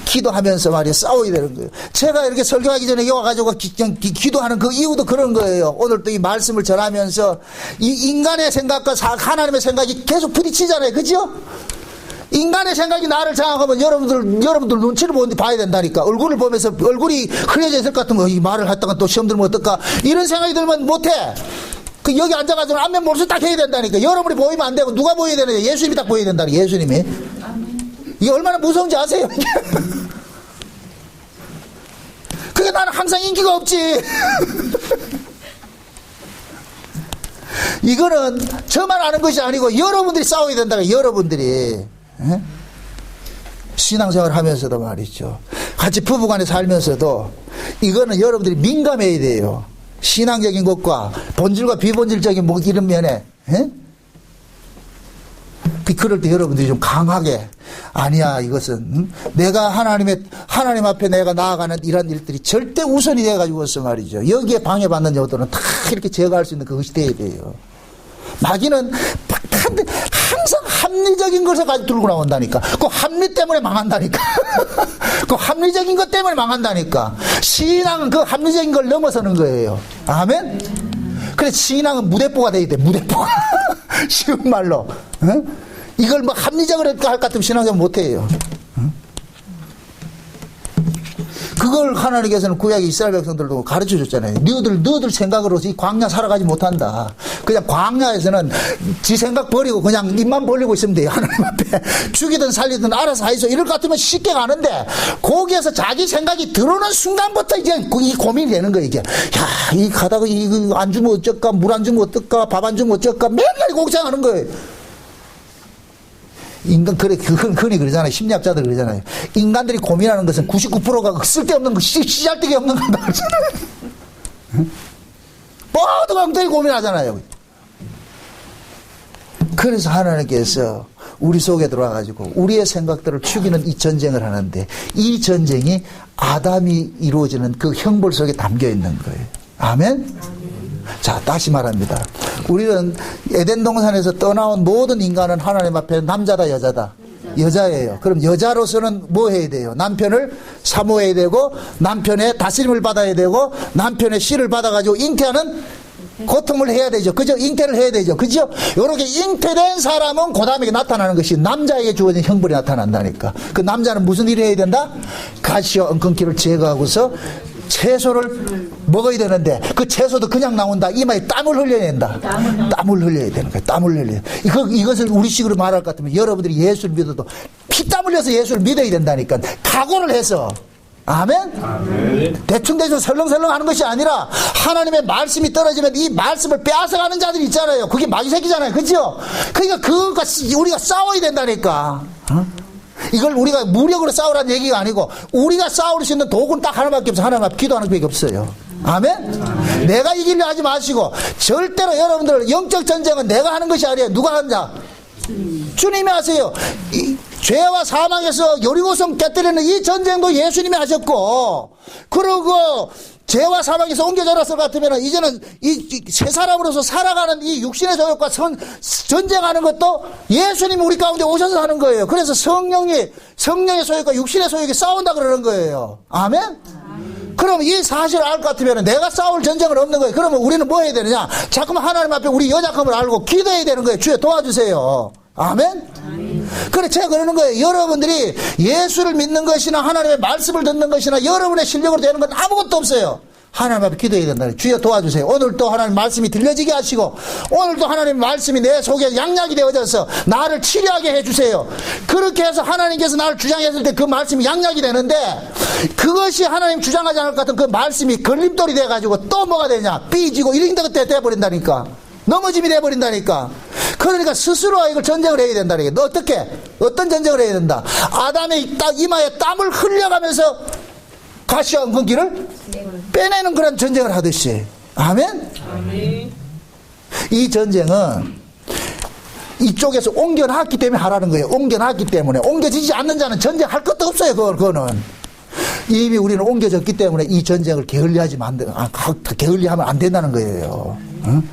기도하면서 말이야, 싸워야 되는 거예요. 제가 이렇게 설교하기 전에 여기 와가지고 기도하는 그 이유도 그런 거예요. 오늘 또 이 말씀을 전하면서 이 인간의 생각과 하나님의 생각이 계속 부딪히잖아요. 그죠? 인간의 생각이 나를 장악하면 여러분들 눈치를 봐야 된다니까. 얼굴을 보면서 얼굴이 흐려져 있을 것 같으면 이 말을 했다가 또 시험 들면 어떨까, 이런 생각이 들면 못해. 그 여기 앉아가지고 안면 몰수 딱 해야 된다니까. 여러분이 보이면 안 되고 누가 보여야 되느냐, 예수님이 딱 보여야 된다니까. 예수님이. 이게 얼마나 무서운지 아세요? 그게 나는 항상 인기가 없지. 이거는 저만 아는 것이 아니고 여러분들이 싸워야 된다니까. 여러분들이. 신앙생활 하면서도 말이죠, 같이 부부간에 살면서도 이거는 여러분들이 민감해야 돼요. 신앙적인 것과 본질과 비본질적인 뭐 이런 면에. 그럴 때 여러분들이 좀 강하게, 아니야, 이것은 내가 하나님 앞에 내가 나아가는 이런 일들이 절대 우선이 돼가지고서 말이죠, 여기에 방해받는 여들은 다 이렇게 제거할 수 있는 그것이 돼야 돼요. 마귀는 항상 합리적인 것을 가지고 들고 나온다니까. 그 합리 때문에 망한다니까. 그 합리적인 것 때문에 망한다니까. 신앙은 그 합리적인 걸 넘어서는 거예요. 아멘? 그래서 신앙은 무대뽀가 돼야 돼. 무대뽀가. 쉬운 말로. 이걸 뭐 합리적으로 할 것 같으면 신앙생활 못해요. 그걸 하나님께서는 구약의 이스라엘 백성들도 가르쳐 줬잖아요. 너희들 생각으로 이 광야 살아가지 못한다. 그냥 광야에서는 지 생각 버리고 그냥 입만 벌리고 있으면 돼요. 하나님 앞에 죽이든 살리든 알아서 하이소 이럴 것 같으면 쉽게 가는데, 거기에서 자기 생각이 들어오는 순간부터 이제 이 고민이 되는 거예요. 이게, 야, 이 가다가 이거 안 주면 어쩔까, 물 안 주면 어떨까, 밥 안 주면 어쩔까, 맨날 걱정하는 거예요. 인간, 그래, 흔히 그러잖아요. 심리학자들 그러잖아요. 인간들이 고민하는 것은 99%가 쓸데없는 거, 씨잘데기 없는 거다. 모두 엉터리 고민하잖아요. 그래서 하나님께서 우리 속에 들어와가지고 우리의 생각들을 죽이는 이 전쟁을 하는데, 이 전쟁이 아담이 이루어지는 그 형벌 속에 담겨 있는 거예요. 아멘? 자, 다시 말합니다. 우리는 에덴 동산에서 떠나온 모든 인간은 하나님 앞에 남자다 여자다. 여자예요. 그럼 여자로서는 뭐 해야 돼요? 남편을 사모해야 되고, 남편의 다스림을 받아야 되고, 남편의 씨를 받아가지고 잉태하는 고통을 해야 되죠. 그죠? 잉태를 해야 되죠. 그죠? 요렇게 잉태된 사람은 그 다음에 나타나는 것이 남자에게 주어진 형벌이 나타난다니까. 그 남자는 무슨 일을 해야 된다? 가시와 엉겅퀴를 제거하고서 채소를 먹어야 되는데 그 채소도 그냥 나온다. 이마에 땀을 흘려야 된다. 땀을 흘려야 되는 거예요. 땀을 흘려야 돼. 이것을 우리식으로 말할 것 같으면 여러분들이 예수를 믿어도 피땀 흘려서 예수를 믿어야 된다니까. 각오를 해서. 아멘? 아멘. 대충 설렁설렁 하는 것이 아니라 하나님의 말씀이 떨어지면 이 말씀을 빼앗아가는 자들이 있잖아요. 그게 마귀새끼잖아요. 그죠? 그러니까 그것과 우리가 싸워야 된다니까. 이걸 우리가 무력으로 싸우라는 얘기가 아니고 우리가 싸울 수 있는 도구는 딱 하나밖에 없어요. 하나님 앞에 기도하는 것밖에 없어요. 아멘? 아멘? 내가 이기려 하지 마시고 절대로 여러분들 영적 전쟁은 내가 하는 것이 아니에요. 누가 하느냐? 주님이 하세요. 죄와 사망에서 여리고성 깨뜨리는 이 전쟁도 예수님이 하셨고, 그리고 죄와 사망에서 옮겨져라서 같으면 이제는 이 새 사람으로서 살아가는 이 육신의 소욕과 전쟁하는 것도 예수님이 우리 가운데 오셔서 하는 거예요. 그래서 성령의 소욕과 육신의 소욕이 싸운다 그러는 거예요. 아멘? 그럼 이 사실을 알 것 같으면 내가 싸울 전쟁은 없는 거예요. 그러면 우리는 뭐 해야 되느냐? 자꾸만 하나님 앞에 우리 연약함을 알고 기도해야 되는 거예요. 주여 도와주세요. 아멘? 그래 제가 그러는 거예요. 여러분들이 예수를 믿는 것이나 하나님의 말씀을 듣는 것이나 여러분의 실력으로 되는 건 아무것도 없어요. 하나님 앞에 기도해야 된다. 주여 도와주세요. 오늘도 하나님 말씀이 들려지게 하시고 오늘도 하나님 말씀이 내 속에 양약이 되어져서 나를 치료하게 해주세요. 그렇게 해서 하나님께서 나를 주장했을 때 그 말씀이 양약이 되는데 그것이 하나님 주장하지 않을 것 같은 그 말씀이 걸림돌이 돼가지고 또 뭐가 되냐? 삐지고 이런 데 돼버린다니까. 넘어짐이 돼버린다니까. 그러니까 스스로 이걸 전쟁을 해야 된다니까. 너 어떻게? 어떤 전쟁을 해야 된다? 아담의 이마에 땀을 흘려가면서 가시와 엉겅퀴를 빼내는 그런 전쟁을 하듯이. 아멘? 아멘. 이 전쟁은 이쪽에서 옮겨놨기 때문에 하라는 거예요. 옮겨놨기 때문에. 옮겨지지 않는 자는 전쟁할 것도 없어요. 그거는. 이미 우리는 옮겨졌기 때문에 이 전쟁을 게을리하면 안 된다는 거예요. 응?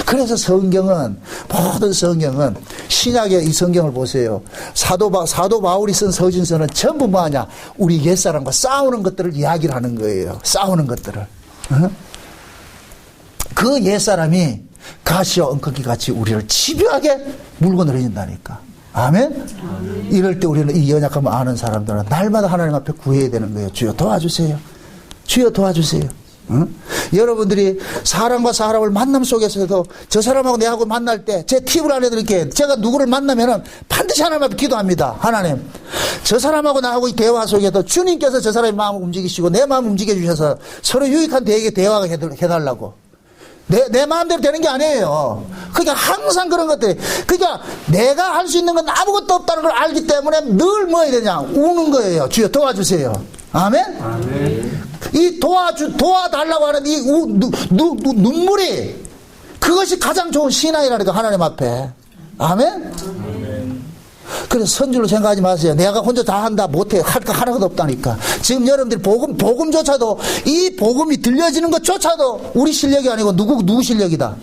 그래서 모든 성경은 신약의 이 성경을 보세요. 사도 바울이 쓴 서신서는 전부 뭐하냐? 우리 옛사람과 싸우는 것들을 이야기를 하는 거예요. 싸우는 것들을. 응? 그 옛사람이 가시와 엉겅퀴 같이 우리를 집요하게 물고 늘어진다니까. 아멘? 아멘? 이럴 때 우리는 이 연약함을 아는 사람들은 날마다 하나님 앞에 구해야 되는 거예요. 주여 도와주세요. 주여 도와주세요. 응? 여러분들이 사람과 사람을 만남 속에서도 저 사람하고 내하고 만날 때 제 팁을 알려드릴게요. 제가 누구를 만나면은 반드시 하나님 앞에 기도합니다. 하나님, 저 사람하고 나하고 이 대화 속에도 주님께서 저 사람의 마음을 움직이시고 내 마음을 움직여 주셔서 서로 유익한 대화가 해달라고. 내 마음대로 되는 게 아니에요. 그러니까 항상 그런 것들이, 그러니까 내가 할 수 있는 건 아무것도 없다는 걸 알기 때문에 늘 뭐 해야 되냐? 우는 거예요. 주여 도와주세요. 아멘? 아멘. 이 도와달라고 하는 이 눈물이 그것이 가장 좋은 신앙이라니까, 하나님 앞에. 아멘? 아멘. 그래서 선줄로 생각하지 마세요. 내가 혼자 다 한다, 못해. 할 거 하나도 없다니까. 지금 여러분들이 복음조차도, 이 복음이 들려지는 것조차도 우리 실력이 아니고 누구 실력이다?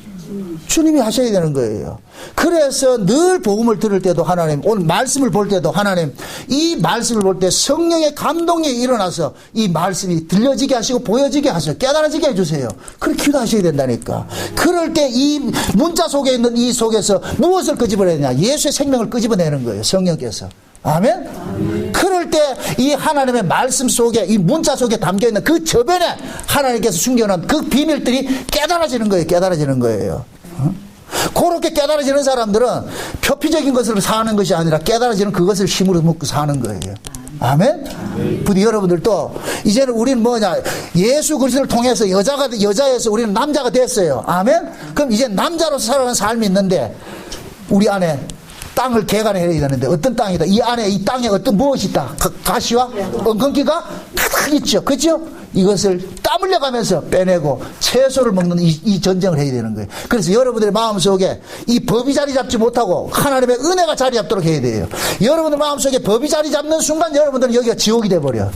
주님이 하셔야 되는 거예요. 그래서 늘 복음을 들을 때도 하나님, 오늘 말씀을 볼 때도 하나님, 이 말씀을 볼 때 성령의 감동이 일어나서 이 말씀이 들려지게 하시고 보여지게 하세요. 깨달아지게 해주세요. 그렇게 기도하셔야 된다니까. 그럴 때 이 문자 속에 있는 이 속에서 무엇을 끄집어내느냐? 예수의 생명을 끄집어내는 거예요. 성령께서. 아멘? 아멘. 그럴 때 이 하나님의 말씀 속에, 이 문자 속에 담겨있는 그 저변에 하나님께서 숨겨놓은 그 비밀들이 깨달아지는 거예요. 깨달아지는 거예요. 그렇게 깨달아지는 사람들은 표피적인 것을 사는 것이 아니라 깨달아지는 그것을 힘으로 먹고 사는 거예요. 아멘? 부디 여러분들도 이제는 우리는 뭐냐? 예수 그리스도를 통해서 여자에서 우리는 남자가 됐어요. 아멘? 그럼 이제 남자로서 살아가는 삶이 있는데 우리 안에 땅을 개간해야 되는데 어떤 땅이다? 이 안에 이 땅에 어떤 무엇이 있다? 가시와 엉겅퀴가 가득 있죠. 그렇죠? 이것을 땀 흘려가면서 빼내고 채소를 먹는 이 전쟁을 해야 되는 거예요. 그래서 여러분들의 마음속에 이 법이 자리 잡지 못하고 하나님의 은혜가 자리 잡도록 해야 돼요. 여러분들 마음속에 법이 자리 잡는 순간 여러분들은 여기가 지옥이 돼버려.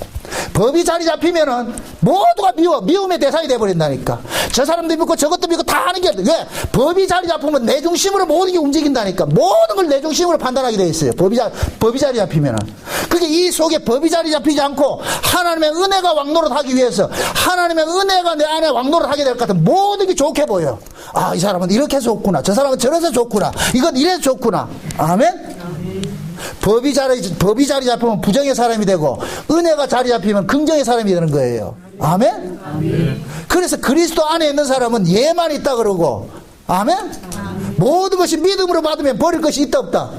법이 자리 잡히면은 모두가 미움의 대상이 돼버린다니까. 저 사람도 믿고 저것도 믿고 다 하는 게 왜? 법이 자리 잡히면 내 중심으로 모든 게 움직인다니까. 모든 걸 내 중심으로 판단하게 돼 있어요. 법이 자리 잡히면은. 그게 이 속에 법이 자리 잡히지 않고 하나님의 은혜가 왕노릇하기 위해서 하나님의 은혜가 내 안에 왕노릇하게 될 것 같은 모든 게 좋게 보여. 아, 이 사람은 이렇게 해서 좋구나. 저 사람은 저래서 좋구나. 이건 이래서 좋구나. 아멘? 법이 자리 잡히면 부정의 사람이 되고 은혜가 자리 잡히면 긍정의 사람이 되는 거예요. 아멘? 그래서 그리스도 안에 있는 사람은 예만 있다 그러고, 아멘? 모든 것이 믿음으로 받으면 버릴 것이 있다 없다?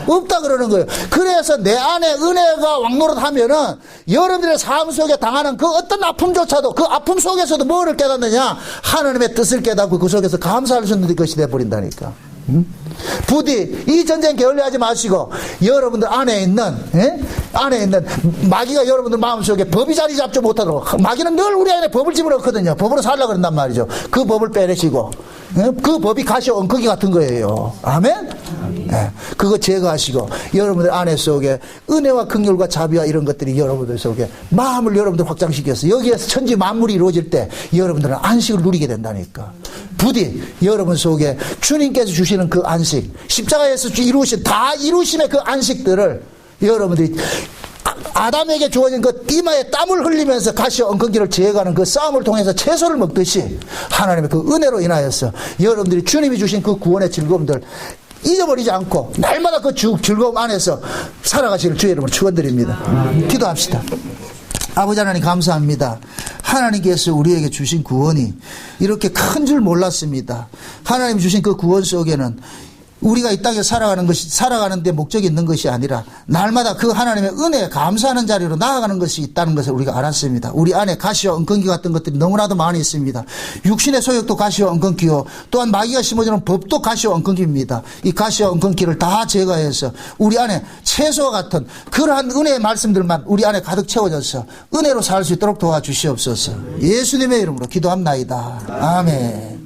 없다 그러는 거예요. 그래서 내 안에 은혜가 왕노릇하면은 여러분들의 삶 속에 당하는 그 어떤 아픔조차도 그 아픔 속에서도 뭐를 깨닫느냐? 하나님의 뜻을 깨닫고 그 속에서 감사할 수 있는 것이 되어버린다니까. 부디 이 전쟁 게을리하지 마시고 여러분들 안에 있는 마귀가 여러분들 마음속에 법이 자리 잡지 못하도록, 마귀는 늘 우리 안에 법을 집어넣거든요. 법으로 살려고 그런단 말이죠. 그 법을 빼내시고 그 법이 가시 엉터기 같은 거예요. 아멘? 네, 그거 제거하시고 여러분들 안에 속에 은혜와 긍휼과 자비와 이런 것들이 여러분들 속에 마음을 여러분들 확장시켜서 여기에서 천지 만물이 이루어질 때 여러분들은 안식을 누리게 된다니까. 부디 여러분 속에 주님께서 주시는 그 안식, 십자가에서 이루신 다 이루심의 그 안식들을 여러분들이 아담에게 주어진 그 이마에 땀을 흘리면서 가시와 엉겅기를 제거하는 그 싸움을 통해서 채소를 먹듯이 하나님의 그 은혜로 인하여서 여러분들이 주님이 주신 그 구원의 즐거움들 잊어버리지 않고 날마다 그 즐거움 안에서 살아가시길 주의 이름으로 축원드립니다. 기도합시다. 아버지 하나님 감사합니다. 하나님께서 우리에게 주신 구원이 이렇게 큰 줄 몰랐습니다. 하나님 주신 그 구원 속에는 우리가 이 땅에 살아가는 데 목적이 있는 것이 아니라 날마다 그 하나님의 은혜에 감사하는 자리로 나아가는 것이 있다는 것을 우리가 알았습니다. 우리 안에 가시와 엉겅기 같은 것들이 너무나도 많이 있습니다. 육신의 소욕도 가시와 엉겅기요, 또한 마귀가 심어주는 법도 가시와 엉겅기입니다. 이 가시와 엉겅기를 다 제거해서 우리 안에 채소와 같은 그러한 은혜의 말씀들만 우리 안에 가득 채워져서 은혜로 살 수 있도록 도와주시옵소서. 예수님의 이름으로 기도합나이다. 아멘.